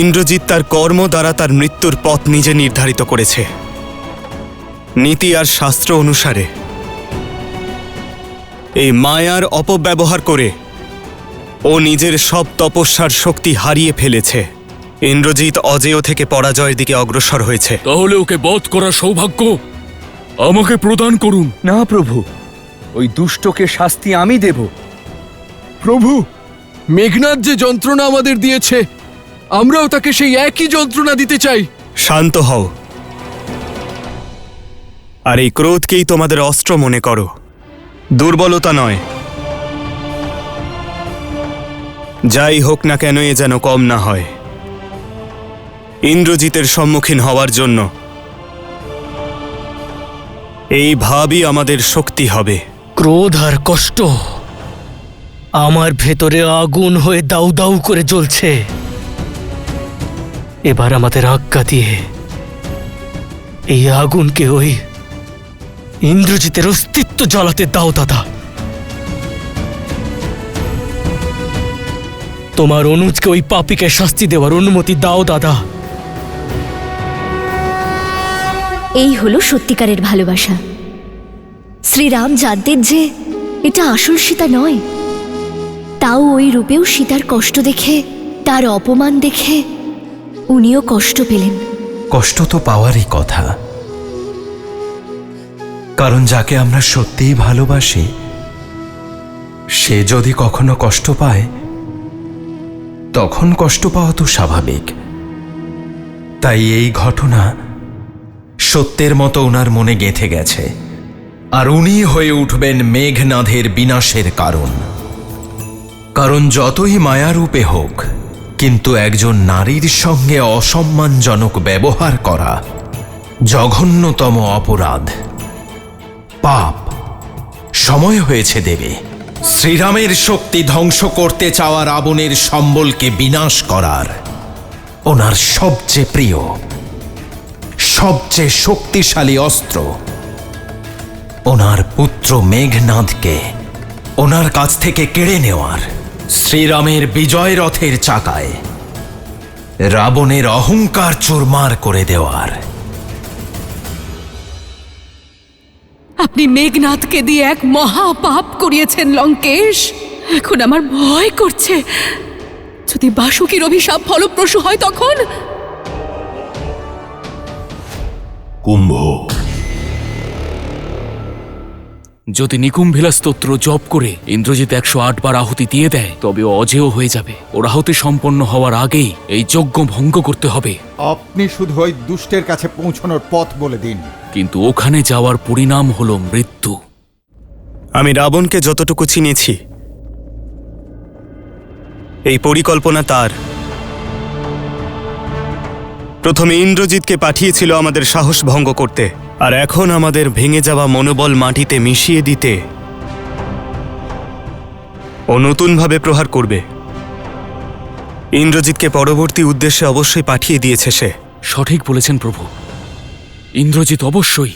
ইন্দ্রজিৎ তার কর্ম দ্বারা তার মৃত্যুর পথ নিজে নির্ধারিত করেছে। নীতি আর শাস্ত্র অনুসারে এই মায়ার অপব্যবহার করে ও নিজের সব তপস্যার শক্তি হারিয়ে ফেলেছে। ইন্দ্রজিৎ অজেয় থেকে পরাজয়ের দিকে অগ্রসর হয়েছে। তাহলে ওকে বধ করার সৌভাগ্য আমাকে প্রদান করুন। না প্রভু, ওই দুষ্টকে শাস্তি আমি দেব। প্রভু, মেঘনাদ যে যন্ত্রণা আমাদের দিয়েছে, আমরাও তাকে সেই একই যন্ত্রণা দিতে চাই। শান্ত হও, আর এই ক্রোধকেই তোমাদের অস্ত্র মনে করো, দুর্বলতা নয়। যাই হোক না কেন, এ যেন কম না হয়। ইন্দ্রজিতের সম্মুখীন হওয়ার জন্য এই ভাবই আমাদের শক্তি হবে। ক্রোধ আর কষ্ট আমার ভেতরে আগুন হয়ে দাউ দাউ করে জ্বলছে। এবার আমাদের আজ্ঞা দিয়ে এই আগুনকে ওই ইন্দ্রজিতের অস্তিত্ব জ্বালাতে দাও দাদা। তোমার অনুজকে ওই পাপীকে শাস্তি দেওয়ার অনুমতি দাও দাদা। এই হলো সত্যিকারের ভালোবাসা। শ্রীরাম জানতেন যে এটা আসল সীতা নয়, তাও ওই রূপেও সীতার কষ্ট দেখে, তার অপমান দেখে উনিও কষ্ট পেলেন। কষ্ট তো পাওয়ারই কথা, কারণ যাকে আমরা সত্যিই ভালোবাসি সে যদি কখনো কষ্ট পায়, তখন কষ্ট পাওয়া তো স্বাভাবিক। তাই এই ঘটনা সত্যের মতো ওনার মনে গেঁথে গেছে, আর উনি হয়ে উঠবেন মেঘনাদের বিনাশের কারণ। কারণ যতই মায়ারূপে হোক, কিন্তু একজন নারীর সঙ্গে অসম্মানজনক ব্যবহার করা জঘন্যতম অপরাধ, পাপ। সময় হয়েছে দেবে শ্রীরামের শক্তি ধ্বংস করতে চাওয়া রাবণের সম্বলকে বিনাশ করার। ওনার সবচেয়ে প্রিয়, সবচেয়ে শক্তিশালী অস্ত্র, ওনার পুত্র মেঘনাদকে ওনার কাছ থেকে কেড়ে নেওয়ার। শ্রীরামের বিজয় রথের চাকায় রাবণের অহংকার চুরমার করে দেওয়ার। আপনি মেঘনাথকে দিয়ে এক মহা পাপ করিয়েছেন লঙ্কেশ। এখন আমার ভয় করছে, যদি বাসুকীর অভিশাপ ফলপ্রসূ হয় তখন। কুম্ভ, যদি নিকুম্ভিলা স্তোত্র জপ করে ইন্দ্রজিৎ 108 বার আহুতি দিয়ে দেয়, তবে ও অজেয় হয়ে যাবে। ওর আহুতি সম্পন্ন হওয়ার আগেই এই যজ্ঞ ভঙ্গ করতে হবে। আপনি শুধু ওই দুষ্টের কাছে পৌঁছানোর পথ বলে দিন। কিন্তু ওখানে যাওয়ার পরিণাম হলো মৃত্যু। আমি রাবণকে যতটুকু চিনেছি, এই পরিকল্পনা তার। প্রথমে ইন্দ্রজিৎকে পাঠিয়েছিল আমাদের সাহস ভঙ্গ করতে, আর এখন আমাদের ভেঙে যাওয়া মনোবল মাটিতে মিশিয়ে দিতে ও নতুনভাবে প্রহার করবে। ইন্দ্রজিৎকে পরবর্তী উদ্দেশ্যে অবশ্যই পাঠিয়ে দিয়েছে সে। সঠিক বলেছেন প্রভু, ইন্দ্রজিৎ অবশ্যই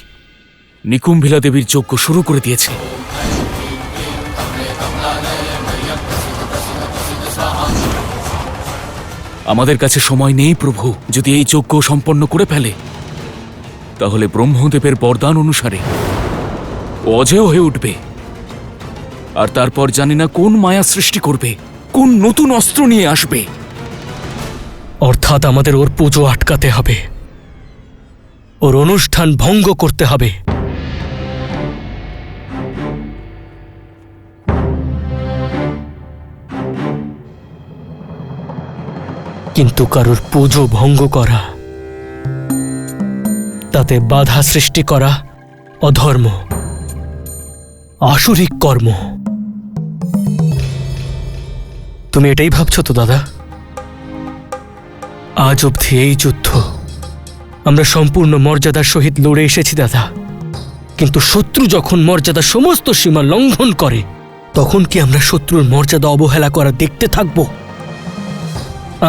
নিকুম্ভিলা দেবীর যজ্ঞ শুরু করে দিয়েছে। আমাদের কাছে সময় নেই প্রভু। যদি এই যজ্ঞ সম্পন্ন করে ফেলে, তাহলে ব্রহ্মদেবের বরদান অনুসারে ও অজেয় হয়ে উঠবে। আর তারপর জানি না কোন মায়া সৃষ্টি করবে, কোন নতুন অস্ত্র নিয়ে আসবে। অর্থাৎ আমাদের ওর পুজো আটকাতে হবে, ওর অনুষ্ঠান ভঙ্গ করতে হবে। কিন্তু কারোর পুজো ভঙ্গ করা, তাতে বাধা সৃষ্টি করা অধর্ম, আসুরিক কর্ম। তুমি এটাই ভাবছো তো দাদা? আজ অবধি এই যুদ্ধ আমরা সম্পূর্ণ মর্যাদার সহিত লড়ে এসেছি দাদা, কিন্তু শত্রু যখন মর্যাদার সমস্ত সীমা লঙ্ঘন করে, তখন কি আমরা শত্রুর মর্যাদা অবহেলা করা দেখতে থাকব?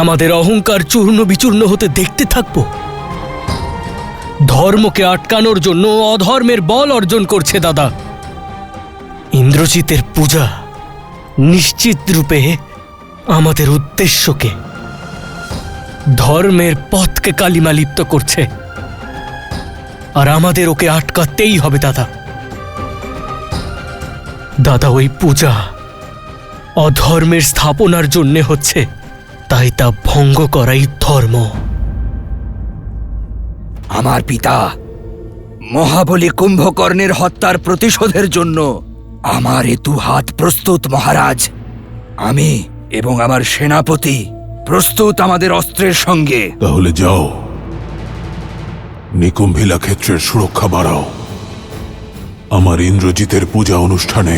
আমাদের অহংকার চূর্ণ বিচূর্ণ হতে দেখতে থাকব? ধর্মকে আটকানোর জন্য অধর্মের বল অর্জন করছে দাদা। ইন্দ্রজিতের পূজা নিশ্চিত রূপে আমাদের উদ্দেশ্যকে, ধর্মের পথকে কালিমালিপ্ত করছে, আর আমাদের ওকে আটকাতেই হবে দাদা। দাদা, ওই পূজা অধর্মের স্থাপনার জন্য হচ্ছে, তাই তা ভঙ্গ করাই ধর্ম। আমার পিতা মহাবলী কুম্ভকর্ণের হত্যার প্রতিশোধের জন্য আমার এ হাত প্রস্তুত মহারাজ। আমি এবং আমার সেনাপতি প্রস্তুত আমাদের অস্ত্রের সঙ্গে। তাহলে যাও, নিকুম্ভিলা ক্ষেত্রের সুরক্ষা বাড়াও। আমার ইন্দ্রজিতের পূজা অনুষ্ঠানে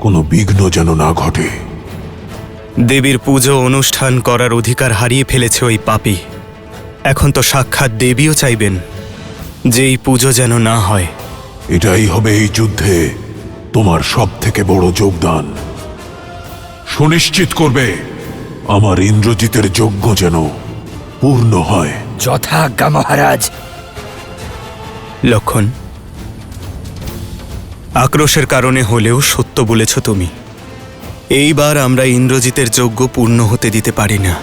কোনো বিঘ্ন যেন না ঘটে। দেবীর পুজো অনুষ্ঠান করার অধিকার হারিয়ে ফেলেছে ওই পাপী। এখন তো সাক্ষাৎ দেবীও চাইবেন যে এই পুজো যেন না হয়। এটাই হবে এই যুদ্ধে তোমার সব থেকে বড় যোগদান। সুনিশ্চিত করবে আমার ইন্দ্রজিতের যজ্ঞ যেন পূর্ণ হয়। যথাজ্ঞা মহারাজ। লক্ষণ, আক্রোশের কারণে হলেও সত্য বলেছ তুমি। এইবার আমরা ইন্দ্রজিতের যজ্ঞ পূর্ণ হতে দিতে পারি না।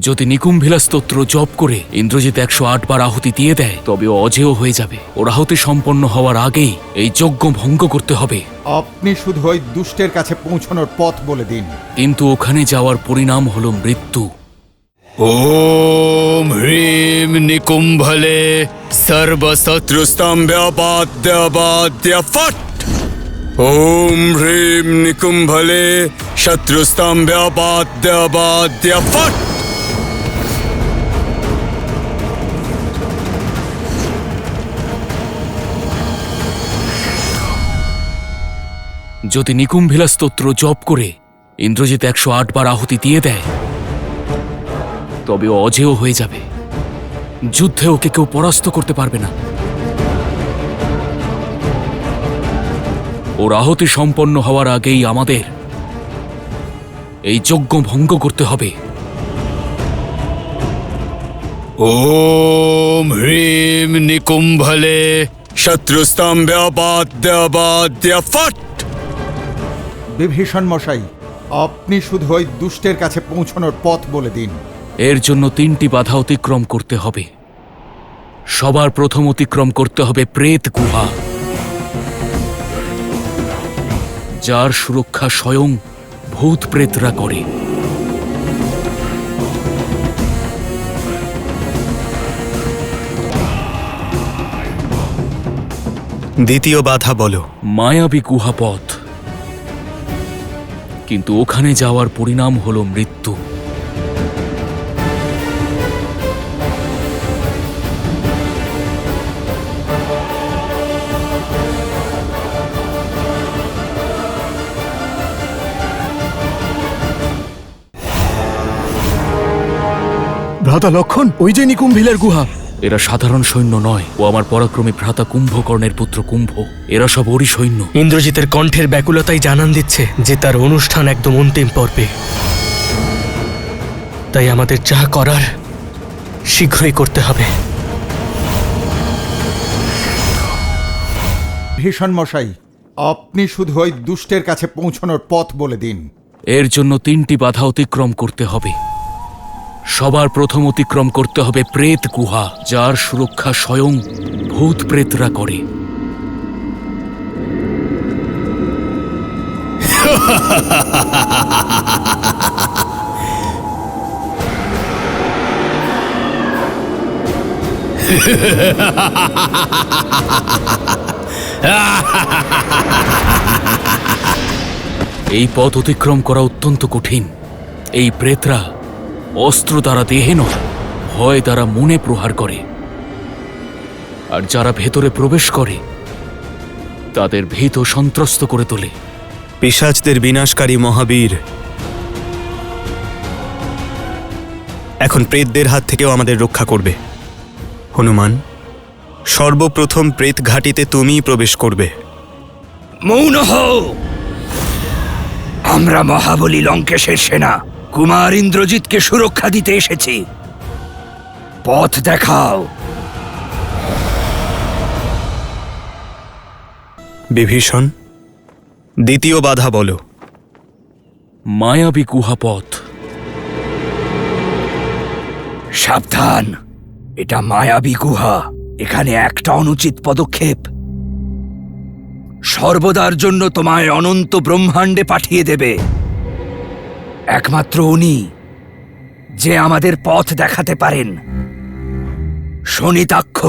যদি নিকুম্ভিলা স্তোত্র জপ করে ইন্দ্রজিৎ 108 বার আহুতি দিয়ে দেয়, তবে ও অজেয় হয়ে যাবে। ওর আহুতি সম্পন্ন হওয়ার আগেই এই যজ্ঞ ভঙ্গ করতে হবে। আপনি শুধু ওই দুষ্টের কাছে পৌঁছানোর পথ বলে দিন। কিন্তু ওখানে যাওয়ার পরিণাম হলো মৃত্যু। ওম হ্রিম নিকুম্ভলে সর্বশত্রুস্তম্ভ্যবাদ্যবাদ্য ফট। ওম হ্রিম নিকুম্ভলে শত্রুস্তম্ভ্যবাদ্যবাদ্য ফট। যদি নিকুম্ভিলা স্তোত্র জপ করে ইন্দ্রজিৎ 108 বার আহুতি দিয়ে দেয়, তবে ও অজেয় হয়ে যাবে। যুদ্ধে ওকে কেউ পরাস্ত করতে পারবে না। ওর আহুতি সম্পন্ন হওয়ার আগেই আমাদের এই যজ্ঞ ভঙ্গ করতে হবে। ওম হ্রিম নিকুম্ভলে শত্রুস্তম্ভ্যবাদ্যবাদ্য ফট। বিভীষণ মশাই, আপনি শুধু ওই দুষ্টের কাছে পৌঁছানোর পথ বলে দিন। এর জন্য 3টি বাধা অতিক্রম করতে হবে। সবার প্রথম অতিক্রম করতে হবে প্রেত গুহা, যার সুরক্ষা স্বয়ং ভূত প্রেতরা করে। দ্বিতীয় বাধা বলো। মায়াবী গুহা পথ, কিন্তু ওখানে যাওয়ার পরিণাম হলো মৃত্যু। ভ্রাতা লক্ষণ, ওই যে নিকুম্ভিলার গুহা। এরা সাধারণ সৈন্য নয়, ও আমার পরাক্রমী ভ্রাতা কুম্ভকর্ণের পুত্র কুম্ভ। এরা সব ওরই সৈন্য। ইন্দ্রজিতের কণ্ঠের ব্যাকুলতাই জানান দিচ্ছে যে তার অনুষ্ঠান একদম অন্তিম পর্বে। তাই আমাদের যা করার শীঘ্রই করতে হবে। ভীষণ মশাই, আপনি শুধু ওই দুষ্টের কাছে পৌঁছানোর পথ বলে দিন। এর জন্য 3টি বাধা অতিক্রম করতে হবে। সবার প্রথম অতিক্রম করতে হবে প্রেত গুহা, যার সুরক্ষা স্বয়ং ভূত প্রেতরা করে। এই পথ অতিক্রম করা অত্যন্ত কঠিন। এই প্রেতরা অস্ত্র দ্বারা দেহে নয়, ভয় দ্বারা মনে প্রহার করে। আর যারা ভেতরে প্রবেশ করে তাদের ভীত ও সন্ত্রস্ত করে তোলে। পিশাচদের বিনাশকারী মহাবীর এখন প্রেতদের হাত থেকেও আমাদের রক্ষা করবে। হনুমান, সর্বপ্রথম প্রেত ঘাটিতে তুমিই প্রবেশ করবে। মৌন হও। আমরা মহাবলী লঙ্কেশের সেনা কুমার ইন্দ্রজিৎকে সুরক্ষা দিতে এসেছি। পথ দেখাও। বিভীষণ, দ্বিতীয় বাধা বলো। মায়াবী গুহাপথ। সাবধান, এটা মায়াবী গুহা। এখানে একটা অনুচিত পদক্ষেপ সর্বদার জন্য তোমায় অনন্ত ব্রহ্মাণ্ডে পাঠিয়ে দেবে। একমাত্র উনি যে আমাদের পথ দেখাতে পারেন, শনিতাক্ষ।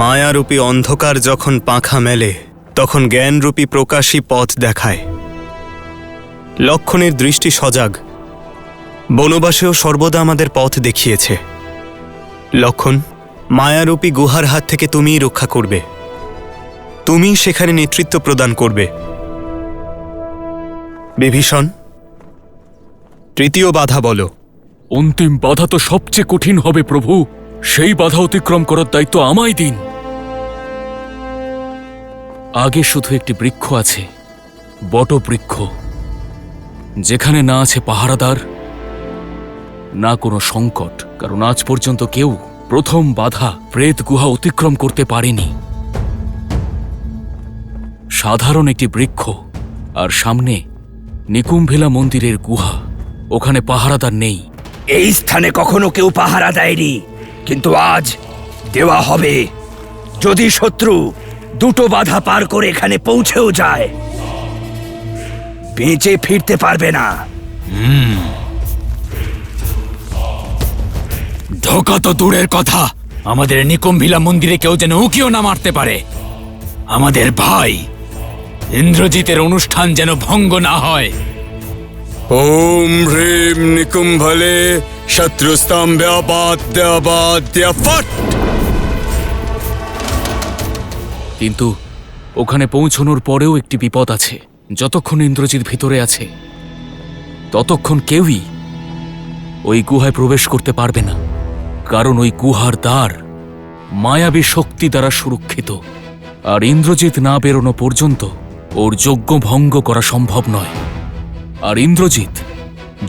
মায়ারূপী অন্ধকার যখন পাখা মেলে তখন জ্ঞানরূপী প্রকাশী পথ দেখায়। লক্ষণের দৃষ্টি সজাগ, বনবাসেও সর্বদা আমাদের পথ দেখিয়েছে। লক্ষণ, মায়ারূপী গুহার হাত থেকে তুমিই রক্ষা করবে, তুমিই সেখানে নেতৃত্ব প্রদান করবে। বিভীষণ, তৃতীয় বাধা বলো। অন্তিম বাধা তো সবচেয়ে কঠিন হবে প্রভু। সেই বাধা অতিক্রম করার দায়িত্ব আমায় দিন। আগে শুধু একটি বৃক্ষ আছে, বটবৃক্ষ, যেখানে না আছে পাহারাদার, না কোনো সংকট। কারণ আজ পর্যন্ত কেউ প্রথম বাধা প্রেত গুহা অতিক্রম করতে পারেনি। সাধারণ একটি বৃক্ষ, আর সামনে নিকুম্ভিলা মন্দিরের গুহা। ওখানে পাহারাদার নেই। এই স্থানে কখনো কেউ পাহারা দেয়নি, কিন্তু আজ দেওয়া হবে। যদি শত্রু দুটো বাধা পার করে এখানে পৌঁছেও যায়, বেঁচে ফিরতে পারবে না। ধোকা তো দূরের কথা, আমাদের নিকুম্ভিলা মন্দিরে কেউ যেন উকিও না মারতে পারে। আমাদের ভাই ইন্দ্রজিতের অনুষ্ঠান যেন ভঙ্গ না হয়। ওম হ্রিম নিকুম্ভলে শত্রুস্তম্ভ্যাবাদ্যাবাদ্যাফট। কিন্তু ওখানে পৌঁছনোর পরেও একটি বিপদ আছে। যতক্ষণ ইন্দ্রজিৎ ভিতরে আছে ততক্ষণ কেউই ওই গুহায় প্রবেশ করতে পারবে না। কারণ ওই গুহার দ্বার মায়াবী শক্তি দ্বারা সুরক্ষিত, আর ইন্দ্রজিৎ না বেরোনো পর্যন্ত ওর যজ্ঞ ভঙ্গ করা সম্ভব নয়। আর ইন্দ্রজিৎ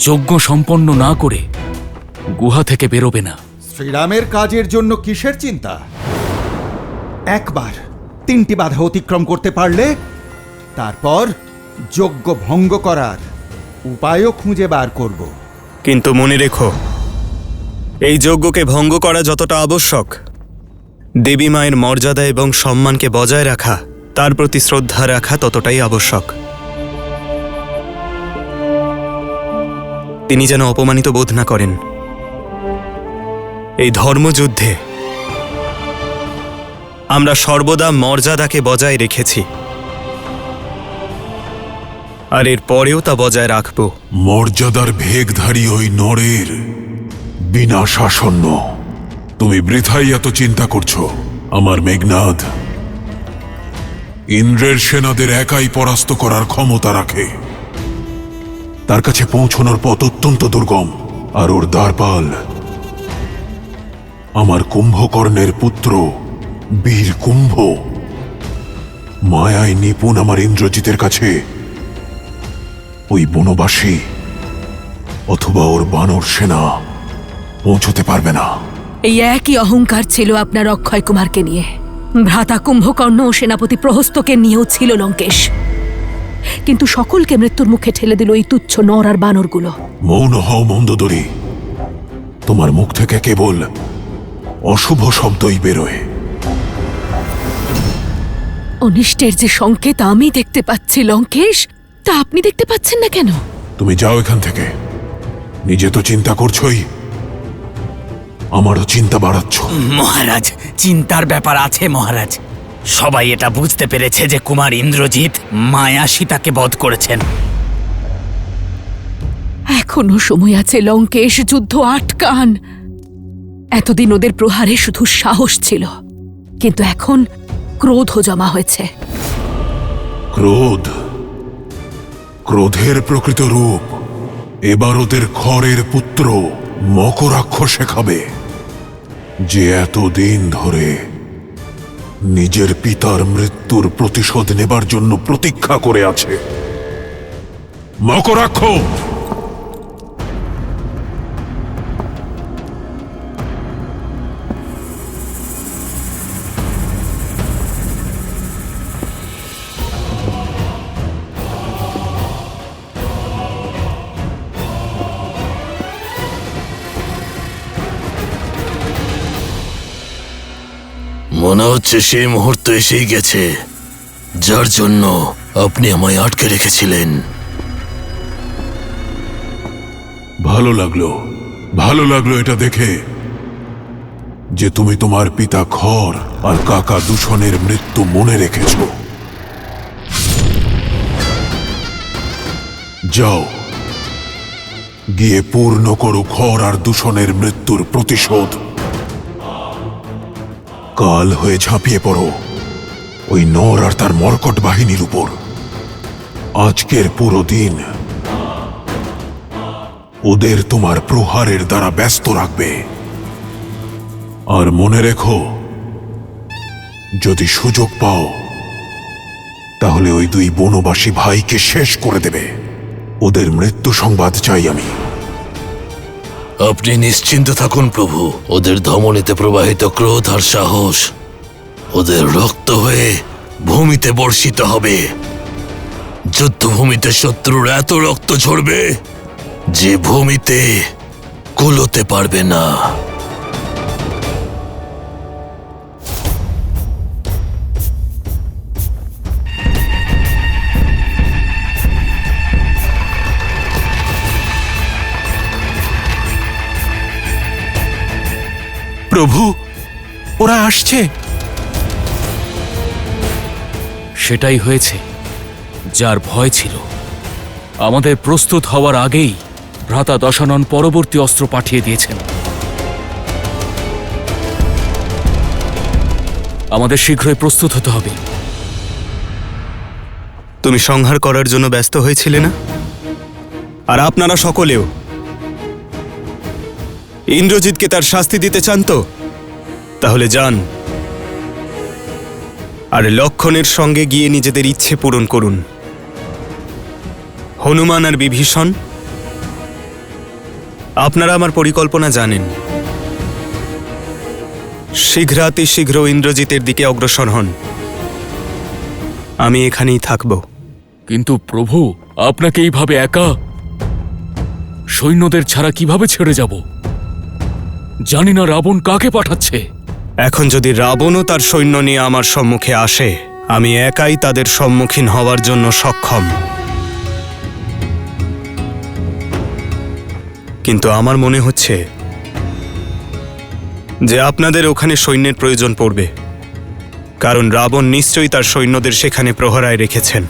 যজ্ঞ সম্পন্ন না করে গুহা থেকে বেরোবে না। শ্রীরামের কাজের জন্য কিসের চিন্তা? একবার 3টি বাধা অতিক্রম করতে পারলে তারপর যজ্ঞ ভঙ্গ করার উপায়ও খুঁজে বার করব। কিন্তু মনে রেখো, এই যজ্ঞকে ভঙ্গ করা যতটা আবশ্যক, দেবী মায়ের মর্যাদা এবং সম্মানকে বজায় রাখা, তার প্রতি শ্রদ্ধা রাখা ততটাই আবশ্যক। তিনি যেন অপমানিত বোধ না করেন। এই ধর্মযুদ্ধে আমরা সর্বদা মর্যাদাকে বজায় রেখেছি, আর এর পরেও তা বজায় রাখব। মর্যাদার ভেগধারী ওই নরের বিনাশ আসন্ন। তুমি বৃথাই এত চিন্তা করছো। আমার মেঘনাদ ইন্দ্রের সেনাদের একাই পরাস্ত করার ক্ষমতা রাখে। তার কাছে পৌঁছানোর পথ অত্যন্ত দুর্গম, আর ওর দ্বারপাল আমার কুম্ভকর্ণের পুত্র বীর কুম্ভ। মায়ায় নিপুণ আমার ইন্দ্রজিতের কাছে ওই বনবাসী অথবা ওর বানর সেনা পৌঁছতে পারবে না। এই একই অহংকার ছিল আপনার অক্ষয় কুমারকে নিয়ে, ভ্রাতা কুম্ভকর্ণ ও সেনাপতি প্রহস্তকে নিয়েও ছিল লঙ্কেশ। কিন্তু সকলকে মৃত্যুর মুখে ঠেলে দিল এই তুচ্ছ নর আর বানরগুলো। মৌন হও মন্দোদরী, তোমার মুখ থেকে কেবল অশুভ শব্দই বেরোয়। অনিষ্টের যে সংকেত আমি দেখতে পাচ্ছি লঙ্কেশ, তা আপনি দেখতে পাচ্ছেন না কেন? তুমি যাও এখান থেকে। নিজে তো চিন্তা করছোই, আমারও চিন্তা বাড়াচ্ছ। মহারাজ, চিন্তার ব্যাপার আছে মহারাজ। সবাই এটা বুঝতে পেরেছে যে কুমার ইন্দ্রজিৎ মায়া সীতাকে বধ করেছেন। এখনো সময় আছে লঙ্কেশ, যুদ্ধ আটকান। এতদিন ওদের প্রহারে শুধু সাহস ছিল, কিন্তু এখন ক্রোধও জমা হয়েছে। ক্রোধ, ক্রোধের প্রকৃত রূপ এবার ওদের খড়ের পুত্র মকরাক্ষ শেখাবে, যে এতদিন ধরে নিজের পিতার মৃত্যুর প্রতিশোধ নেবার জন্য প্রতীক্ষা করে আছে। মকরাক্ষ! মনে হচ্ছে সেই মুহূর্ত এসেই গেছে যার জন্য আপনি আমায় আটকে রেখেছিলেন। ভালো লাগলো এটা দেখে যে তুমি তোমার পিতা খড় আর কাকা দূষণের মৃত্যু মনে রেখেছ। যাও, গিয়ে পূর্ণ করো খড় আর দূষণের মৃত্যুর প্রতিশোধ। কাল হয়ে ঝাঁপিয়ে পড়ো ওই নর আর তার মর্কট বাহিনীর উপর। আজকের পুরো দিন ওদের তোমার প্রহারের দ্বারা ব্যস্ত রাখবে। আর মনে রেখো, যদি সুযোগ পাও তাহলে ওই দুই বনবাসী ভাইকে শেষ করে দেবে। ওদের মৃত্যু সংবাদ চাই আমি। আপনি নিশ্চিন্ত থাকুন প্রভু, ওদের ধমনীতে প্রবাহিত ক্রোধ আর সাহস ওদের রক্ত হয়ে ভূমিতে বর্ষিত হবে। যুদ্ধভূমিতে শত্রুর এত রক্ত ঝরবে যে ভূমিতে কুলোতে পারবে না। প্রভু, ওরা আসছে। সেটাই হয়েছে যার ভয় ছিল। আমাদের প্রস্তুত হওয়ার আগেই ভ্রাতা দশানন পরবর্তী অস্ত্র পাঠিয়ে দিয়েছেন। আমাদের শীঘ্রই প্রস্তুত হতে হবে। তুমি সংহার করার জন্য ব্যস্ত হয়েছিলে না? আর আপনারা সকলেও ইন্দ্রজিৎকে তার শাস্তি দিতে চান তো? তাহলে যান, আর লক্ষণের সঙ্গে গিয়ে নিজেদের ইচ্ছে পূরণ করুন। হনুমান আর বিভীষণ, আপনারা আমার পরিকল্পনা জানেন। শীঘ্রাতিশীঘ্র ইন্দ্রজিতের দিকে অগ্রসর হন। আমি এখানেই থাকব। কিন্তু প্রভু, আপনাকে এইভাবে একা সৈন্যদের ছাড়া কিভাবে ছেড়ে যাব? জানি না রাবণ কাকে পাঠাচ্ছে। এখন যদি রাবণও তার সৈন্য নিয়ে আমার সম্মুখে আসে, আমি একাই তাদের সম্মুখীন হওয়ার জন্য সক্ষম। কিন্তু আমার মনে হচ্ছে যে আপনাদের ওখানে সৈন্যের প্রয়োজন পড়বে, কারণ রাবণ নিশ্চয়ই তার সৈন্যদের সেখানে প্রহরায় রেখেছেন।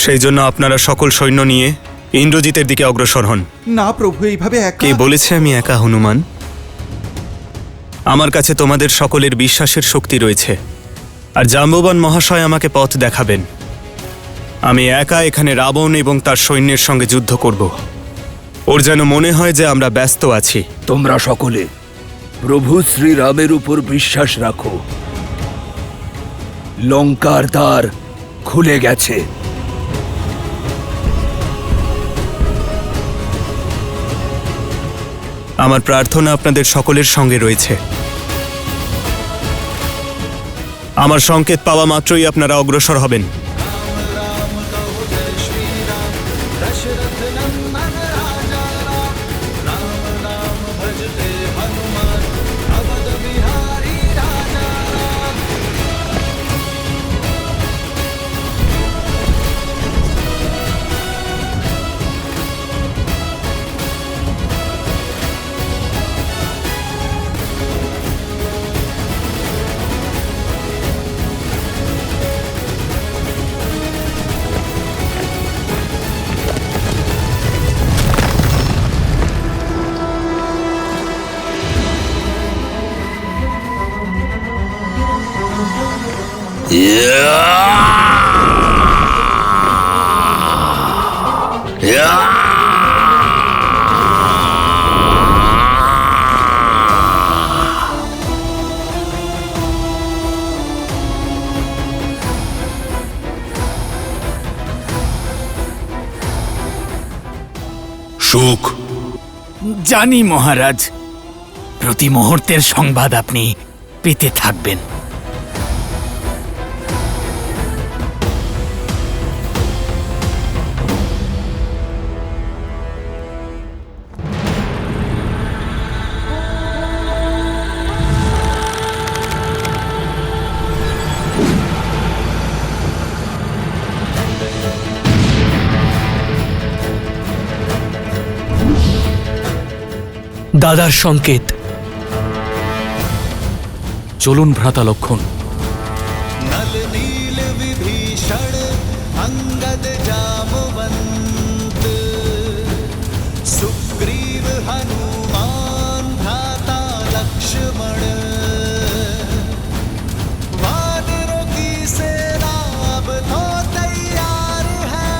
সেই জন্য আপনারা সকল সৈন্য নিয়ে ইন্দ্রজিতের দিকে অগ্রসর হন। না প্রভু, এইভাবে কে বলেছে আমি একা হনুমান? আমার কাছে তোমাদের সকলের বিশ্বাসের শক্তি রয়েছে, আর জাম্ববান মহাশয় আমাকে পথ দেখাবেন। আমি একা এখানে রাবণ এবং তার সৈন্যের সঙ্গে যুদ্ধ করব। ওর যেন মনে হয় যে আমরা ব্যস্ত আছি। তোমরা সকলে প্রভু শ্রীরামের উপর বিশ্বাস রাখো। লঙ্কার দ্বার খুলে গেছে। আমার প্রার্থনা আপনাদের সকলের সঙ্গে রয়েছে। আমার সংকেত পাওয়া মাত্রই আপনারা অগ্রসর হবেন। সুখ? জানি মহারাজ, প্রতি মুহূর্তের সংবাদ আপনি পেতে থাকবেন। দাদার সংকেত। চলুন ভ্রাতা লক্ষণ। सुग्रीव हनुमान भ्राता लक्ष्मण, वानरों की सेना अब तो तैयार है,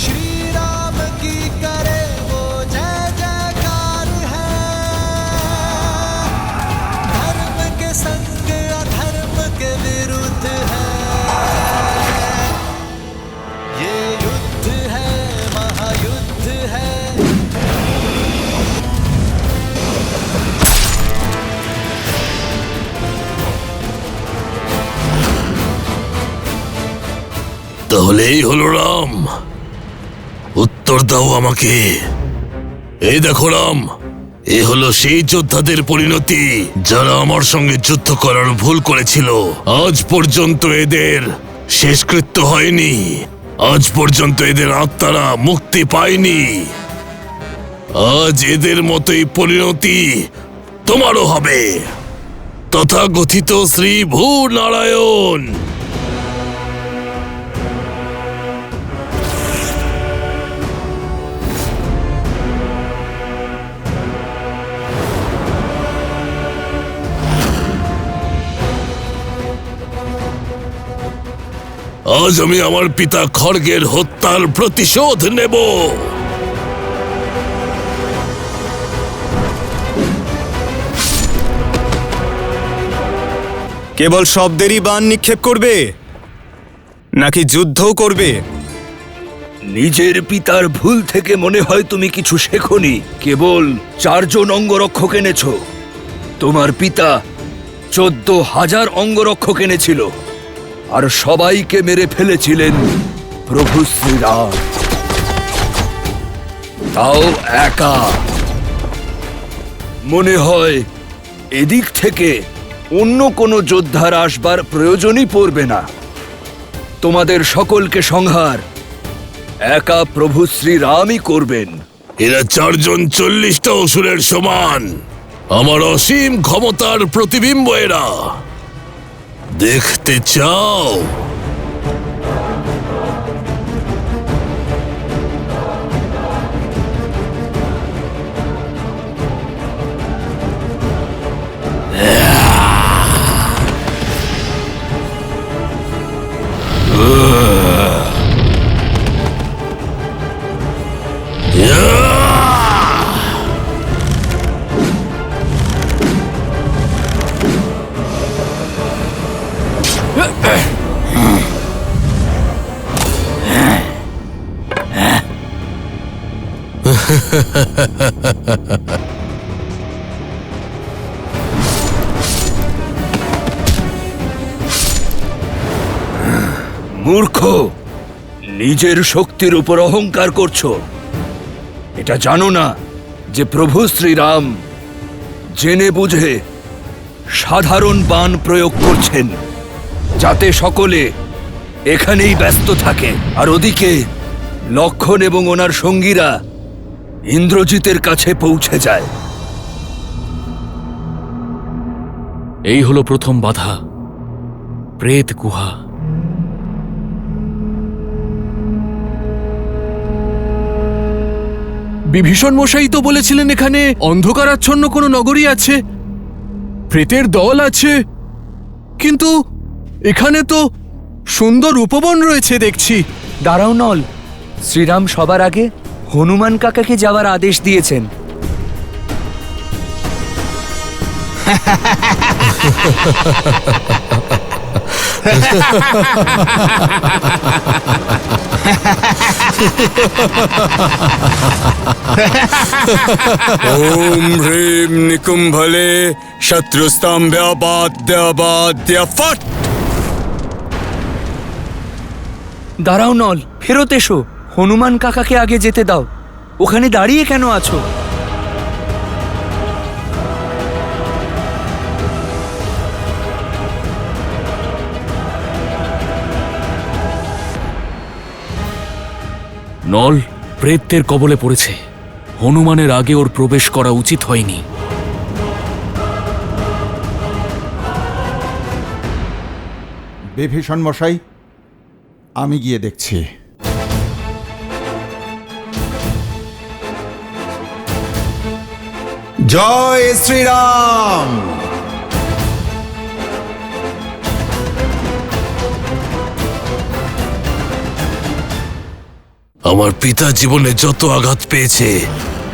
श्री राम की करे वो जय जयकार है। धर्म के संग अधर्म के विरुद्ध है, ये युद्ध है, महायुद्ध है। তাহলে এই হলো রাম? উত্তর দাও আমাকে। এই দেখো রাম, এ হলো সেই যোদ্ধাদের পরিণতি যারা আমার সঙ্গে যুদ্ধ করার ভুল করেছিল। আজ পর্যন্ত এদের শেষকৃত্য হয়নি, আজ পর্যন্ত এদের আত্মারা মুক্তি পায়নি। আজ এদের মতোই পরিণতি তোমারও হবে। তথাকথিত শ্রী ভূনারায়ণ। আজ আমি আমার পিতা খড়গের হত্যার প্রতিশোধ নেব। কেবল শব্দেরই বাণ নিক্ষেপ করবে নাকি যুদ্ধও করবে? নিজের পিতার ভুল থেকে মনে হয় তুমি কিছু শেখনি। কেবল 4 জন অঙ্গরক্ষক এনেছ। তোমার পিতা 14,000 অঙ্গরক্ষক এনেছিল, আর সবাইকে মেরে ফেলেছিলেন প্রভু শ্রীরাম, তাও একা। মনে হয় এদিক থেকে অন্য কোনো যোদ্ধার আসবার প্রয়োজনই পড়বে না। তোমাদের সকলকে সংহার একা প্রভু শ্রীরামই করবেন। এরা 4 জন 40টা অসুরের সমান। আমার অসীম ক্ষমতার প্রতিবিম্ব এরা। দেখতে চাও? মূর্খ, নিজের শক্তির উপর অহংকার করছো। এটা জানো না যে প্রভু শ্রীরাম জেনে বুঝে সাধারণ বাণ প্রয়োগ করছেন, যাতে সকলে এখানেই ব্যস্ত থাকে। আর ওদিকে লক্ষণ এবং ওনার সঙ্গীরা ইন্দ্রজিতের কাছে পৌঁছে যায়। এই হলো প্রথম বাধা, প্রেত গুহা। বিভীষণ মশাই তো বলেছিলেন এখানে অন্ধকারাচ্ছন্ন কোনো নগরী আছে, প্রেতের দল আছে, কিন্তু এখানে তো সুন্দর উপবন রয়েছে দেখছি। দাঁড়াও নল, শ্রীরাম সবার আগে হনুমান কাকাকে যাওয়ার আদেশ দিয়েছেন। ওম হ্রিম নিকুম্ভলে শত্রুস্তম্ভ্যাবাদ্যাবাদ্য ফট। দাঁড়াও নল, ফেরত এসো। হনুমান কাকাকে আগে যেতে দাও। ওখানে দাঁড়িয়ে কেন আছো? নল প্রেত্যের কবলে পড়েছে। হনুমানের আগে ওর প্রবেশ করা উচিত হয়নি। বিভীষণ মশাই, আমি গিয়ে দেখছি। জয় শ্রীরাম। আমার পিতা জীবনে যত আঘাত পেয়েছে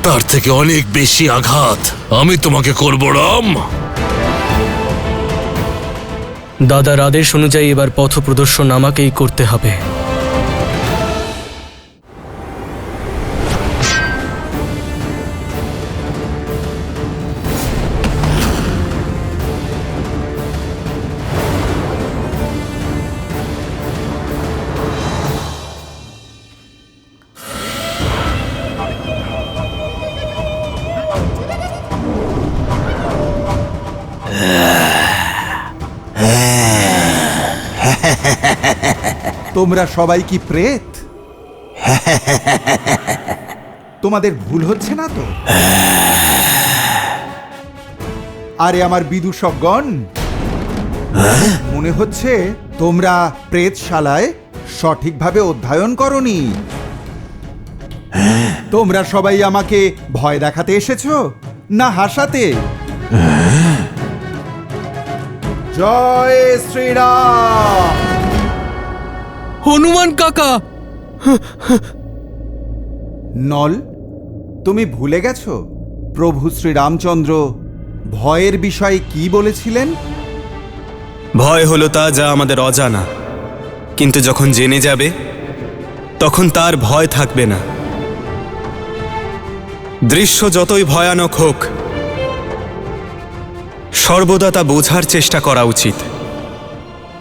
তার থেকে অনেক বেশি আঘাত আমি তোমাকে করব রাম। দাদার আদেশ অনুযায়ী এবার পথ প্রদর্শন আমাকেই করতে হবে। তোমরা সবাই কি প্রেত? তোমাদের ভুল হচ্ছে না তো? আরে আমার বিদূষকগণ, মনে হচ্ছে তোমরা প্রেতশালায় সঠিকভাবে অধ্যয়ন করনি। তোমরা সবাই আমাকে ভয় দেখাতে এসেছো না হাসাতে? জয় শ্রীরাম। হনুমান কাকা! নল, তুমি ভুলে গেছো প্রভু শ্রীরামচন্দ্র ভয়ের বিষয়ে কি বলেছিলেন? ভয় হলো তা যা আমাদের অজানা, কিন্তু যখন জেনে যাবে তখন তার ভয় থাকবে না। দৃশ্য যতই ভয়ানক হোক, সর্বদা তা বোঝার চেষ্টা করা উচিত।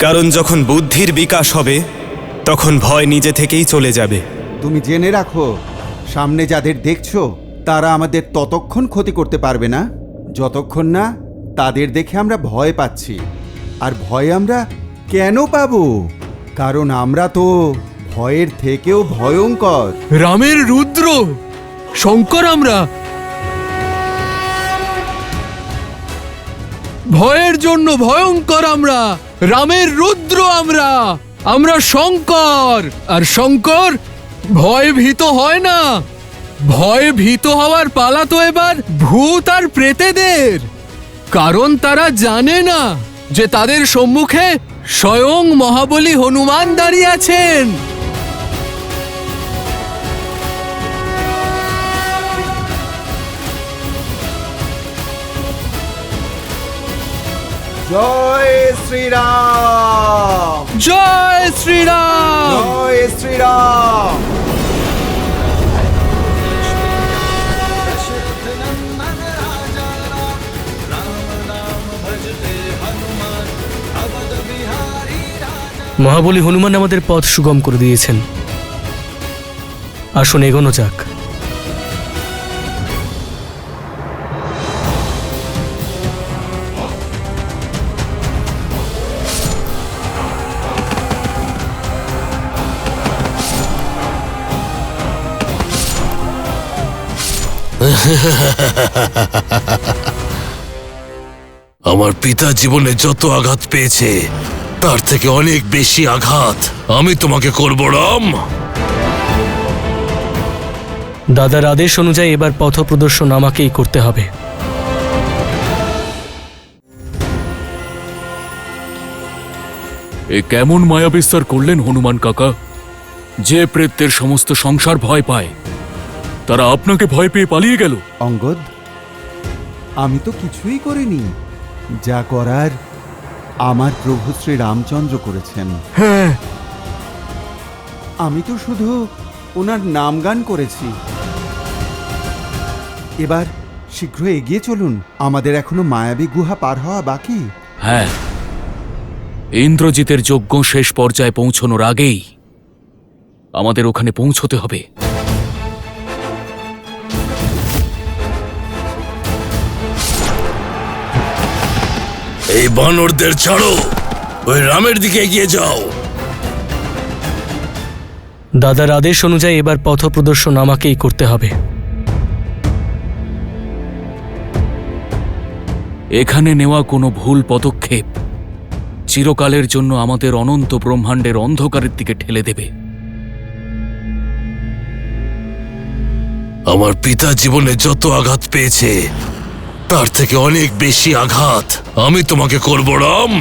কারণ যখন বুদ্ধির বিকাশ হবে তখন ভয় নিজে থেকেই চলে যাবে। তুমি জেনে রাখো, সামনে যাদের দেখছো তারা আমাদের ততক্ষণ ক্ষতি করতে পারবে না যতক্ষণ না তাদের দেখে আমরা ভয় পাচ্ছি। আর ভয় আমরা কেন পাবো? কারণ আমরা তো ভয়ের থেকেও ভয়ঙ্কর। রামের রুদ্র শঙ্কর আমরা। ভয়ের জন্য ভয়ঙ্কর আমরা, রামের রুদ্র আমরা। আমরা শঙ্কর, আর শঙ্কর ভয় ভীত হয় না। ভয় ভীত হওয়ার পালা তো এবার ভূত আর প্রেতেদের। কারণ তারা জানে না যে তাদের সম্মুখে স্বয়ং মহাবলী হনুমান দাঁড়িয়ে আছেন। জয় শ্রীরাম। জয় শ্রীরাম। জয় শ্রীরাম। মহাবলী হনুমান আমাদের পথ সুগম করে দিয়েছেন। আসুন এগোনো যাক। আমার পিতা জীবনে যত আঘাত পেয়েছে তার থেকে অনেক বেশি আঘাত আমি তোমাকে করব রাম। দাদার আদেশ অনুযায়ী এবার পথ প্রদর্শন আমাকেই করতে হবে। এ কেমন মায়া বিস্তার করলেন হনুমান কাকা? যে প্রেত্যের সমস্ত সংসার ভয় পায় তারা আপনাকে ভয় পেয়ে পালিয়ে গেল। অঙ্গদ, আমি তো কিছুই করিনি। যা করার আমার প্রভু শ্রী রামচন্দ্র করেছেন। হ্যাঁ, আমি তো শুধু ওনার নাম গান করেছি। এবার শীঘ্র এগিয়ে চলুন, আমাদের এখনো মায়াবী গুহা পার হওয়া বাকি। হ্যাঁ, ইন্দ্রজিতের যজ্ঞ শেষ পর্যায়ে পৌঁছনোর আগেই আমাদের ওখানে পৌঁছতে হবে। এই বানরদের ছাড়ো, ওই রামের দিকে এগিয়ে যাও। দাদার আদেশ অনুযায়ী এবার পথ প্রদর্শন আমাকেই করতে হবে। এখানে নেওয়া কোনো ভুল পদক্ষেপ চিরকালের জন্য আমাদের অনন্ত ব্রহ্মাণ্ডের অন্ধকারের দিকে ঠেলে দেবে। আমার পিতা জীবনে যত আঘাত পেয়েছে তার থেকে অনেক বেশি আঘাত আমি তোমাকে করব রাম।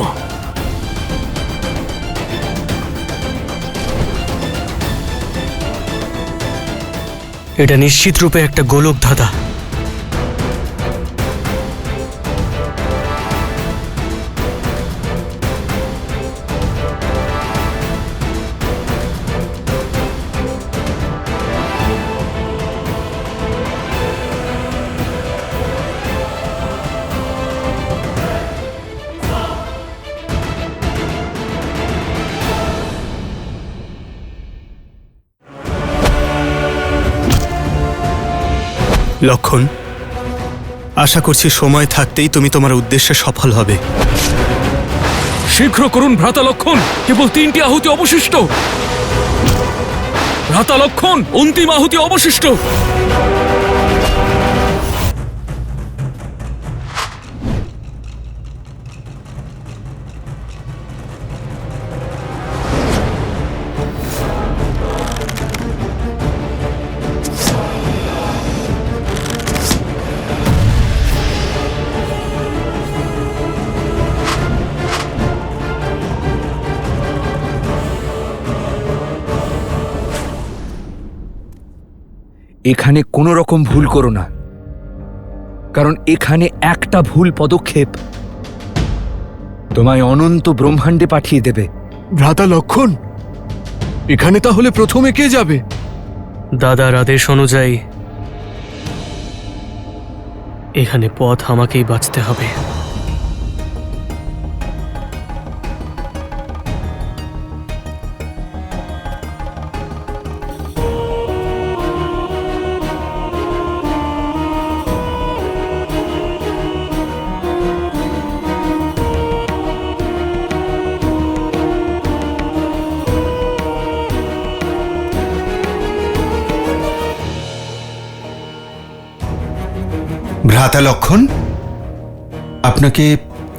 এটা নিশ্চিত রূপে একটা গোলক ধাঁধা। লক্ষণ, আশা করছি সময় থাকতেই তুমি তোমার উদ্দেশ্যে সফল হবে। শীঘ্র করুন ভ্রাতা লক্ষণ, কেবল 3টি আহুতি অবশিষ্ট। ভ্রাতা লক্ষণ, অন্তিম আহুতি অবশিষ্ট। এখানে কোনো রকম ভুল করো না, কারণ এখানে একটা ভুল পদক্ষেপ তোমায় অনন্ত ব্রহ্মাণ্ডে পাঠিয়ে দেবে। ভ্রাতা লক্ষণ, এখানে তাহলে প্রথমে কে যাবে? দাদার আদেশ অনুযায়ী এখানে পথ আমাকেই বাঁচতে হবে। ভ্রাতা লক্ষণ, আপনাকে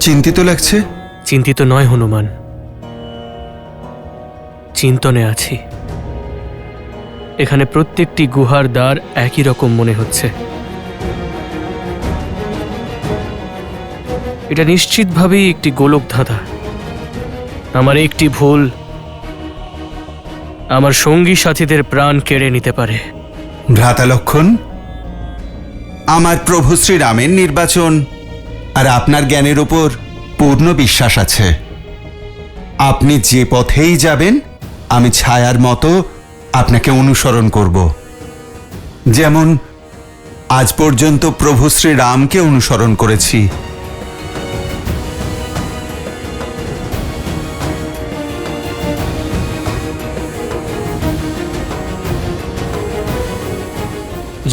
চিন্তিত লাগছে? চিন্তিত নয় হনুমান, চিন্তনে আছি। এখানে প্রত্যেকটি গুহার দ্বার একই রকম মনে হচ্ছে। এটা নিশ্চিতভাবেই একটি গোলক ধাঁধা। আমার একটি ভুল আমার সঙ্গী সাথীদের প্রাণ কেড়ে নিতে পারে। ভ্রাতা লক্ষণ, আমার প্রভু শ্রীরামের নির্বাচন আর আপনার জ্ঞানের ওপর পূর্ণ বিশ্বাস আছে। আপনি যে পথেই যাবেন আমি ছায়ার মতো আপনাকে অনুসরণ করব, যেমন আজ পর্যন্ত প্রভু শ্রীরামকে অনুসরণ করেছি।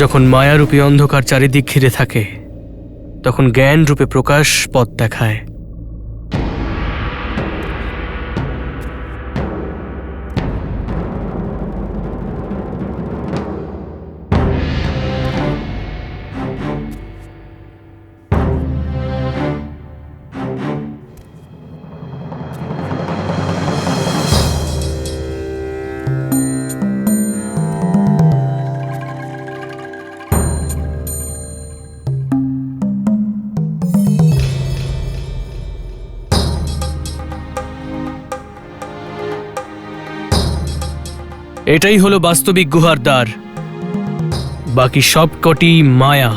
যখন মায়ারূপী অন্ধকার চারিদিক ঘিরে থাকে তখন জ্ঞান রূপে প্রকাশ পথ দেখায়। এটাই হলো বাস্তবিক গুহার দ্বার, বাকি সবকটি মায়া।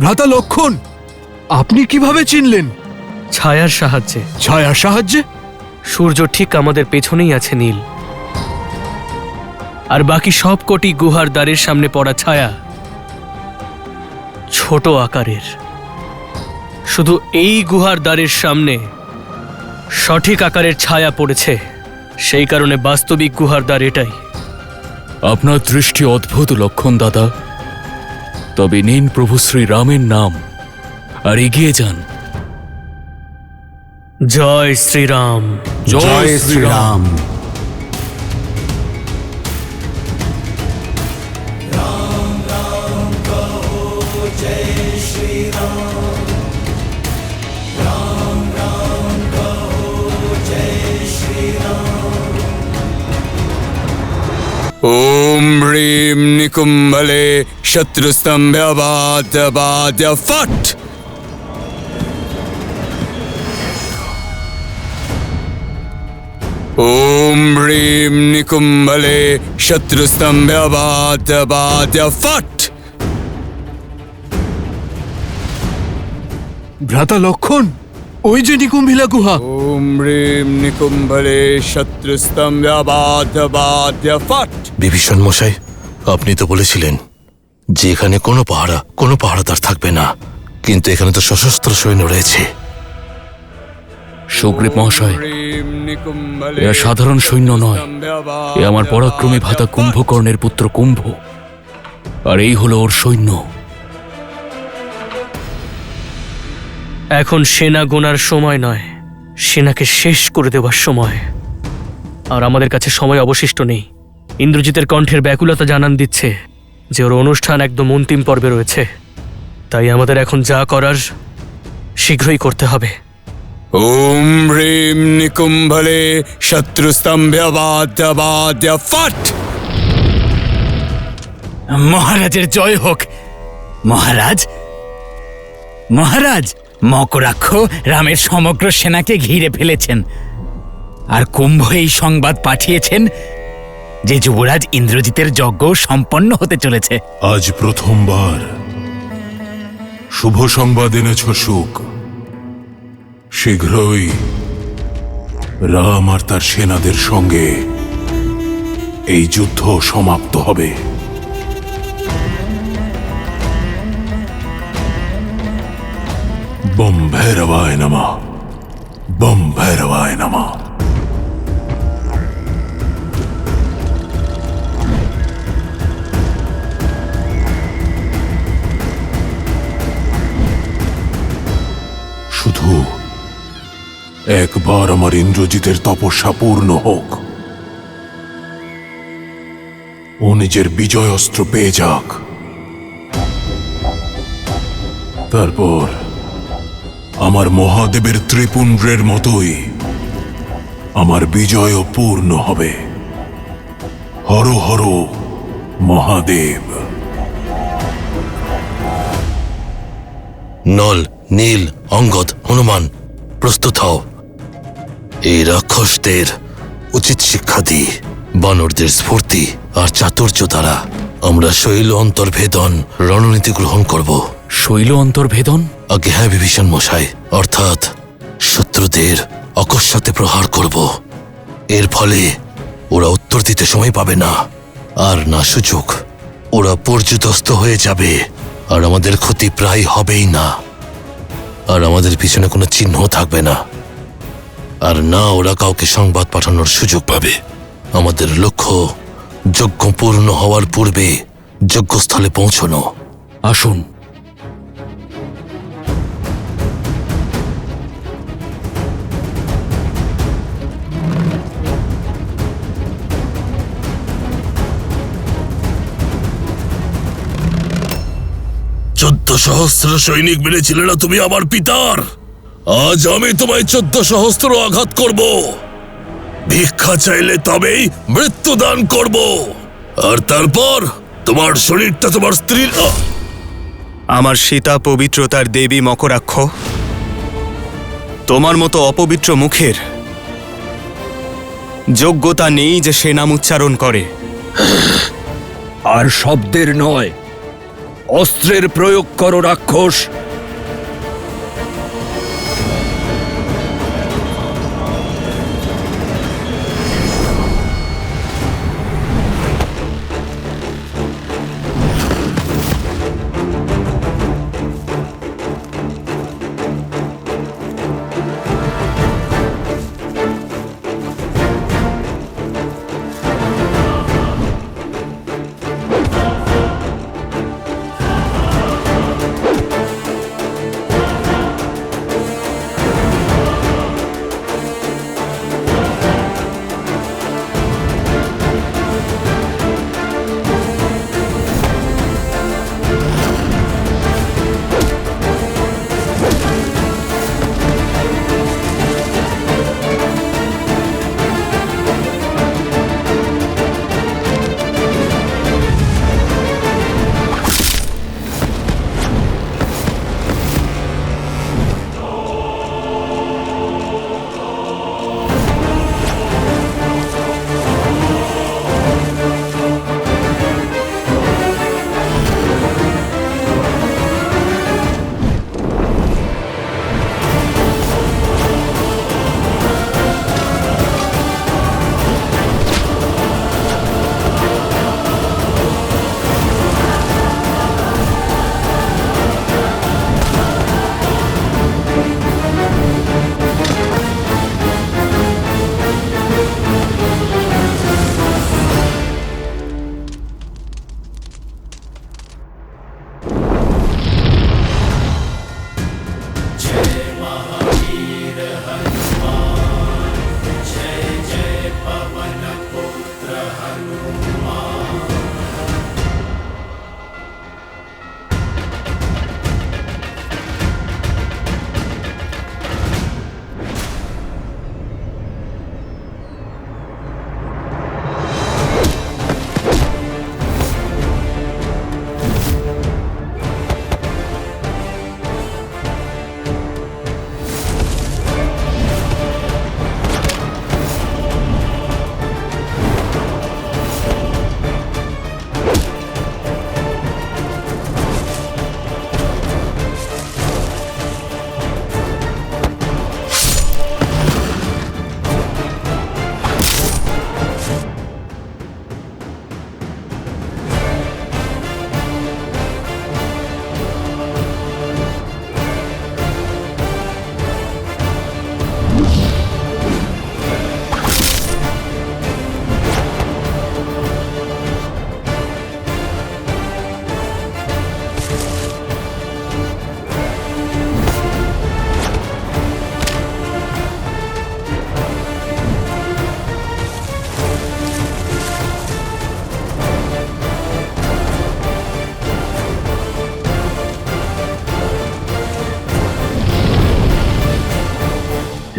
ভ্রাতা লক্ষণ, আপনি কিভাবে চিনলেন? ছায়ার সাহায্যে। ছায়ার সাহায্যে? সূর্য ঠিক আমাদের পেছনেই আছে নীল। আর বাকি সব কটি গুহার দ্বারের সামনে পড়া ছায়া ছোট আকারের। শুধু এই গুহার দ্বারের সামনে সঠিক আকারের ছায়া পড়েছে, সেই কারণে বাস্তবিক গুহার দ্বার এটাই। আপনার দৃষ্টি অদ্ভুত লক্ষণ দাদা, তবে নিন প্রভু শ্রীরামের নাম আর এগিয়ে যান। জয় শ্রীরাম। জয় শ্রীরাম। ওম হ্রিম নিকুম্ভলে শত্রুস্তম্ভ্যবাদ্য ফট। ওম হ্রিম নিকুম্ভলে শত্রুস্তম্ভ্যবাদ্য ফট। ভ্রাতা লক্ষণ, ওই যে নিকুম্ভিলা গুহা। ওম হ্রিম নিকুম্ভলে শত্রুস্তম্ভ্যবাদ্য ফট। বিভীষণ মশাই, আপনি তো বলেছিলেন যে এখানে কোনো পাহারাদার থাকবে না, কিন্তু এখানে তো সশস্ত্র সৈন্য রয়েছে। সুগ্রীব মহাশয়, এরা সাধারণ সৈন্য নয়, এ আমার পরাক্রমী ভ্রাতা কুম্ভকর্ণের পুত্র কুম্ভ, আর এই হলো ওর সৈন্য। এখন সেনা গোনার সময় নয়, সেনাকে শেষ করে দেওয়ার সময়। আর আমাদের কাছে সময় অবশিষ্ট নেই। ইন্দ্রজিতের কণ্ঠের ব্যাকুলতা জানান দিচ্ছে যে ওর অনুষ্ঠান একদম অন্তিম পর্বে রয়েছে, তাই আমাদের এখন যা করার শীঘ্রই করতে হবে। ওম হ্রিম নিকুম্ভলে শত্রুস্তম্ভ্যবাদ্য ফট। মহারাজের জয় হোক। মহারাজ, মহারাজ, মকরাক্ষ রামের সমগ্র সেনাকে ঘিরে ফেলেছেন, আর কুম্ভ এই সংবাদ পাঠিয়েছেন যে যুবরাজ ইন্দ্রজিতের যজ্ঞ সম্পন্ন হতে চলেছে। আজ প্রথমবার শুভ সংবাদ এনেছ সুখ। শীঘ্রই রাম আর তার সেনাদের সঙ্গে এই যুদ্ধ সমাপ্ত হবে। বম ভৈরবায় নমঃ, বম ভৈরবায় নমঃ। শুধু একবার আমার ইন্দ্রজিতের তপস্যা পূর্ণ হোক, ও নিজের বিজয় অস্ত্র পেয়ে যাক, তারপর আমার মহাদেবের ত্রিপুণ্ড্রের মতোই আমার বিজয়ও পূর্ণ হবে। হর হর মহাদেব। নল, নীল, অঙ্গদ, হনুমান, প্রস্তুত হও। এই রাক্ষসদের উচিত শিক্ষা দিই। বানরদের স্ফূর্তি আর চাতুর্য দ্বারা আমরা শৈল অন্তর্ভেদন রণনীতি গ্রহণ করব। শৈল অন্তর্ভেদন? আগে হ্যাঁ বিভীষণ মশাই, অর্থাৎ শত্রুদের অকস্মাতে প্রহার করব। এর ফলে ওরা উত্তর দিতে সময় পাবে না, আর না সুযোগ। ওরা পর্যুদস্ত হয়ে যাবে, আর আমাদের ক্ষতি প্রায় হবেই না, আর আমাদের পিছনে কোনো চিহ্ন থাকবে না, আর না ওরা কাউকে সংবাদ পাঠানোর সুযোগ পাবে। আমাদের লক্ষ্য যজ্ঞ পূর্ণ হওয়ার পূর্বে যজ্ঞস্থলে পৌঁছানো। আসুন। চোদ্দ সহস্র সৈনিক মেরেছিলে না তুমি আমার পিতার? আজ আমি তোমায় 14 সহস্র আঘাত করব। ভিক্ষা চাইলে তবেই মৃত্যুদান করব, আর তারপর তোমার শরীরটা তোমার স্ত্রীর। আমার সীতা পবিত্রতার দেবী মকরাক্ষ, তোমার মতো অপবিত্র মুখের যোগ্যতা নেই যে সে নাম উচ্চারণ করে। আর শব্দের নয়, অস্ত্রের প্রয়োগ করো রাক্ষস।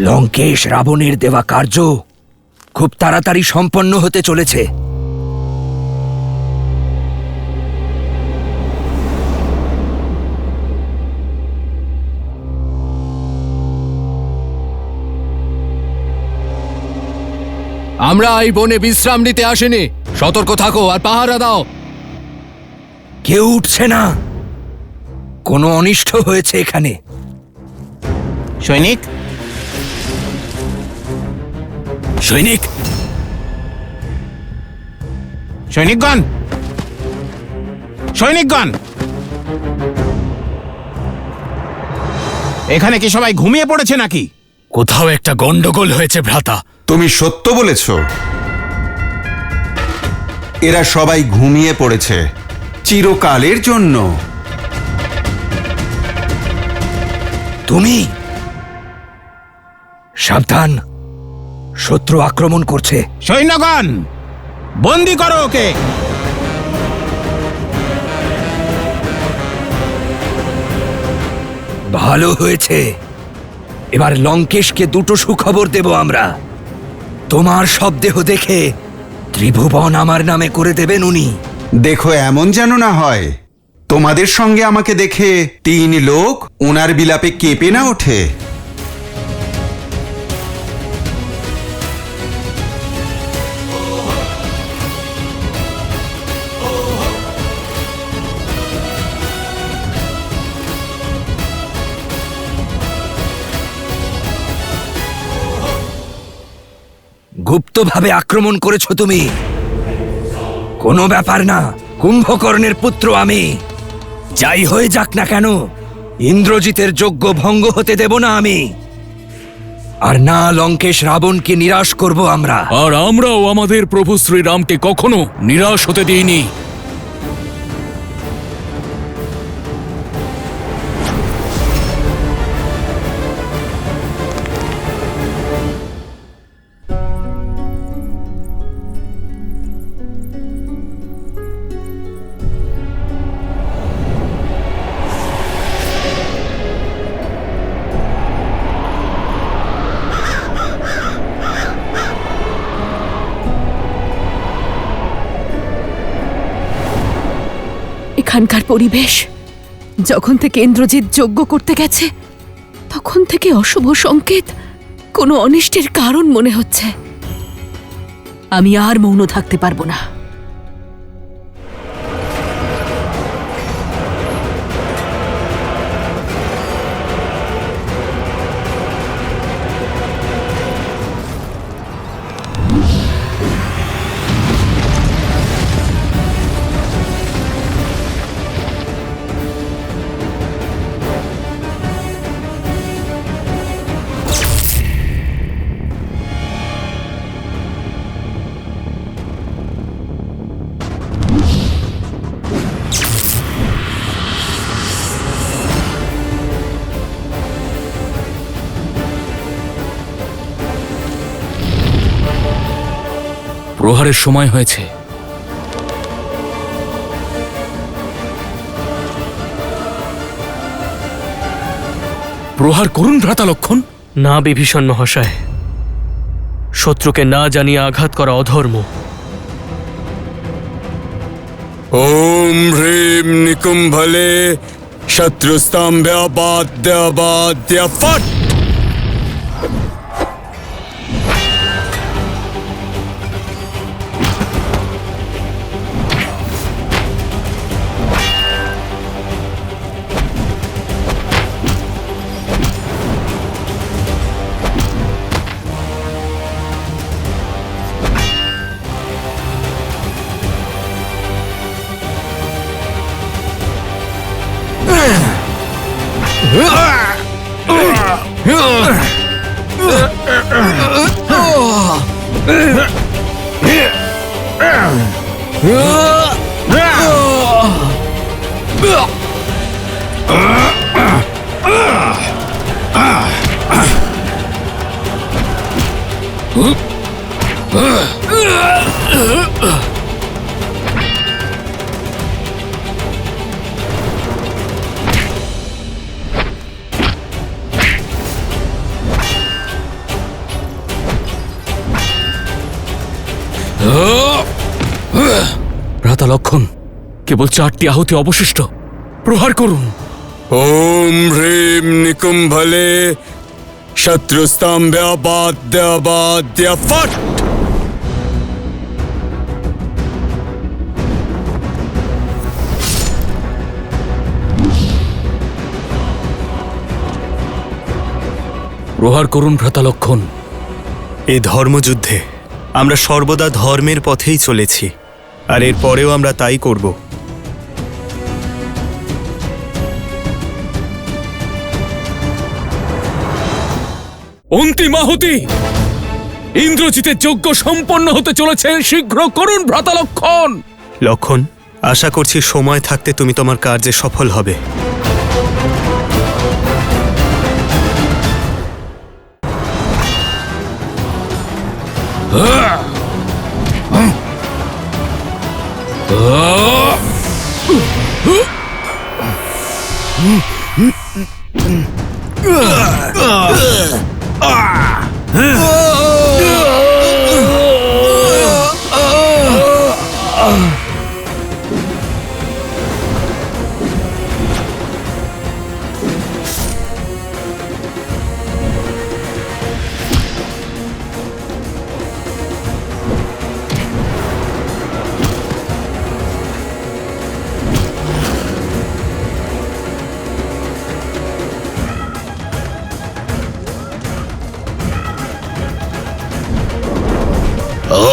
লঙ্কেশ রাবণের দেওয়া কার্য খুব তাড়াতাড়ি সম্পন্ন হতে চলেছে। আমরা এই বনে বিশ্রাম নিতে আসিনি। সতর্ক থাকো আর পাহারা দাও। কেউ উঠছে না। কোনো অনিষ্ট হয়েছে এখানে। সৈনিক, সৈনিক, সৈনিকগণ, সৈনিকগণ, এখানে কি সবাই ঘুমিয়ে পড়েছে নাকি? কোথাও একটা গন্ডগোল হয়েছে ভ্রাতা। তুমি সত্য বলেছ। এরা সবাই ঘুমিয়ে পড়েছে চিরকালের জন্য। তুমি সাবধান, শত্রু আক্রমণ করছে। সৈন্যগণ, বন্দি করো ওকে। ভালো হয়েছে। এবার লঙ্কেশকে দুটো সুখবর দেব আমরা। তোমার শবদেহ দেখে ত্রিভুবন আমার নামে করে দেবেন উনি। দেখো এমন যেন না হয় তোমাদের সঙ্গে আমাকে দেখে 3 লোক ওনার বিলাপে কেঁপে না ওঠে। গুপ্তভাবে আক্রমণ করেছো তুমি। কোনো ব্যাপার না, কুম্ভকর্ণের পুত্র আমি। যাই হয়ে যাক না কেন, ইন্দ্রজিতের যজ্ঞ ভঙ্গ হতে দেব না আমি। আর না লঙ্কেশ রাবণকে নিরাশ করব আমরা। আর আমরাও আমাদের প্রভু শ্রীরামকে কখনো নিরাশ হতে দিইনি। এখানকার পরিবেশ, যখন থেকে ইন্দ্রজিৎ যজ্ঞ করতে গেছে তখন থেকে অশুভ সংকেত, কোনো অনিষ্টের কারণ মনে হচ্ছে। আমি আর মৌন থাকতে পারবো না। প্রহারের সময় হয়েছে। প্রহার করুন ভ্রাতা লক্ষণ। না বিভীষণ মহাশয়, শত্রুকে না জানিয়ে আঘাত করা অধর্ম। ওম হ্রিম নিকুম্ভলে শত্রুস্তম্ভ্যাবাদ্যাবাদ্য ফট। ভ্রাতা লক্ষণ, কেবল 4টি আহুতি অবশিষ্ট। প্রহার করুন। ওম হ্রিম নিকুম্ভলে শত্রুস্তম্ভ্যাবাদ্যাবাদ্য ফট। প্রহার করুন ভ্রাতা লক্ষণ। এই ধর্মযুদ্ধে আমরা সর্বদা ধর্মের পথেই চলেছি, আর এর পরেও আমরা তাই করব। অন্তিম আহুতি! ইন্দ্রজিতের যজ্ঞ সম্পন্ন হতে চলেছে, শীঘ্র করুন ভ্রাতা লক্ষণ। লক্ষণ, আশা করছি সময় থাকতে তুমি তোমার কার্যে সফল হবে।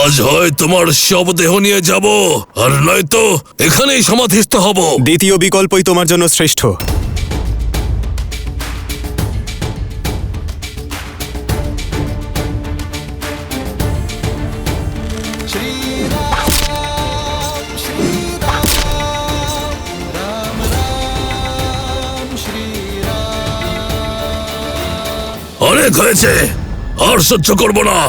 আজ হয় তোমার শবদেহ নিয়ে যাব, আর নয়তো এখানেই সমাধিস্থ হব। দ্বিতীয় বিকল্পই তোমার জন্য শ্রেষ্ঠ। অনেক হয়েছে, আর সহ্য করব না।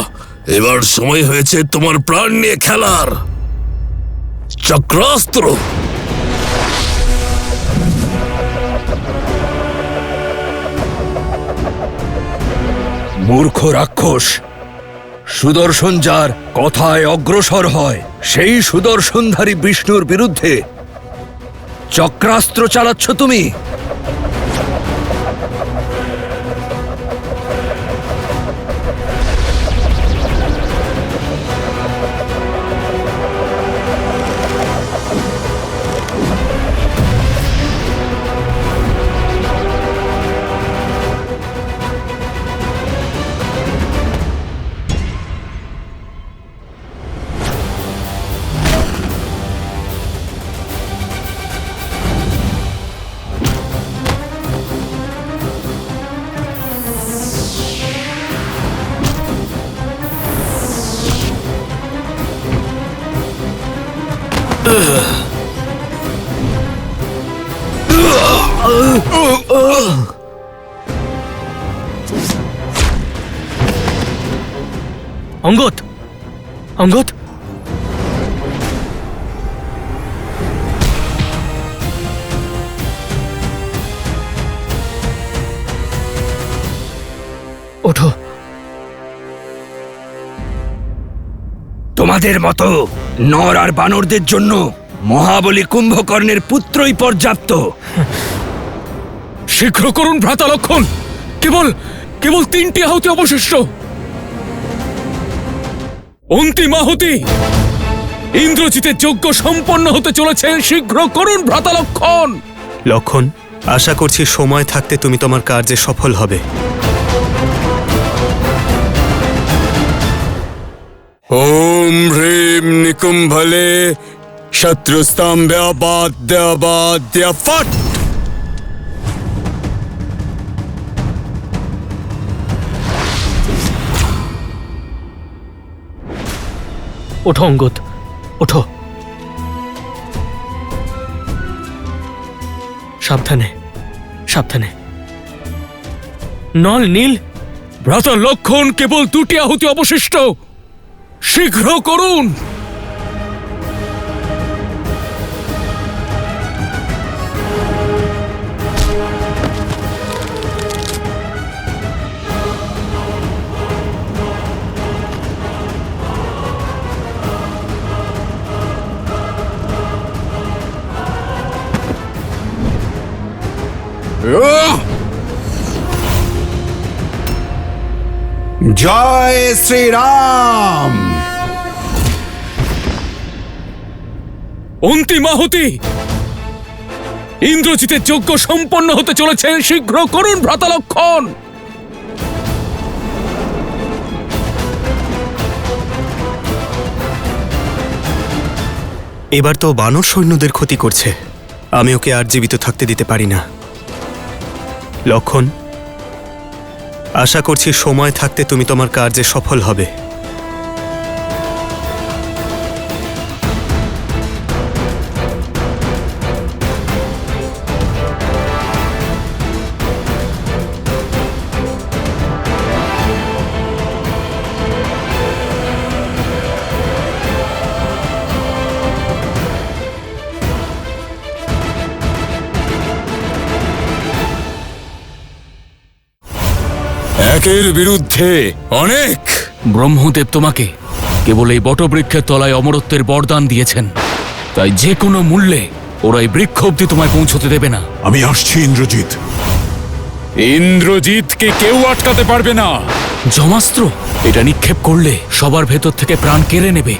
এবার সময় হয়েছে তোমার প্রাণ নিয়ে খেলার। চক্রাস্ত্র! মূর্খ রাক্ষস, সুদর্শন যার কথায় অগ্রসর হয়, সেই সুদর্শনধারী বিষ্ণুর বিরুদ্ধে চক্রাস্ত্র চালাচ্ছ তুমি। অঙ্গদ, অঙ্গদ, ওঠো। তোমাদের মতো নর আর বানরদের জন্য মহাবলী কুম্ভকর্ণের পুত্রই পর্যাপ্ত। শীঘ্র করুন ভ্রাতা লক্ষণ, কেবল 3টি আহুতি অবশিষ্ট। অন্তিম আহুতি! ইন্দ্রজিতের যজ্ঞ সম্পন্ন হতে চলেছে, শীঘ্র করুন ভ্রাতা লক্ষণ। লক্ষণ, আশা করছি সময় থাকতে তুমি তোমার কার্যে সফল হবে। ওম হ্রিম নিকুম্ভলে শত্রুস্তম্ভ্যাবাদ্যাবাদ্য ফট। ওঠো অঙ্গদ, ওঠো। সাবধানে, সাবধানে। নল নীল, ভ্রাতা লক্ষণ, কেবল 2টি আহুতি অবশিষ্ট, শীঘ্র করুন। জয় শ্রীরাম। অন্তিম আহুতি ইন্দ্রজিতের যজ্ঞ সম্পন্ন হতে চলেছে, শীঘ্র করুন ভ্রাতা লক্ষণ। এবার তো বানর সৈন্যদের ক্ষতি করছে, আমি ওকে আর জীবিত থাকতে দিতে পারি না। লক্ষণ, আশা করছি সময় থাকতে তুমি তোমার কার্যে সফল হবে। একের বিরুদ্ধে অনেক। ব্রহ্মদেব তোমাকে কেবল এই বটবৃক্ষের তলায় অমরত্বের বরদান দিয়েছেন, তাই যে কোনো মূল্যে ওরা এই বৃক্ষ অব্দি তোমায় পৌঁছতে দেবে না। আমি আসছি ইন্দ্রজিৎ। ইন্দ্রজিৎকে কেউ আটকাতে পারবে না। জমাস্ত্র এটা নিক্ষেপ করলে সবার ভেতর থেকে প্রাণ কেড়ে নেবে।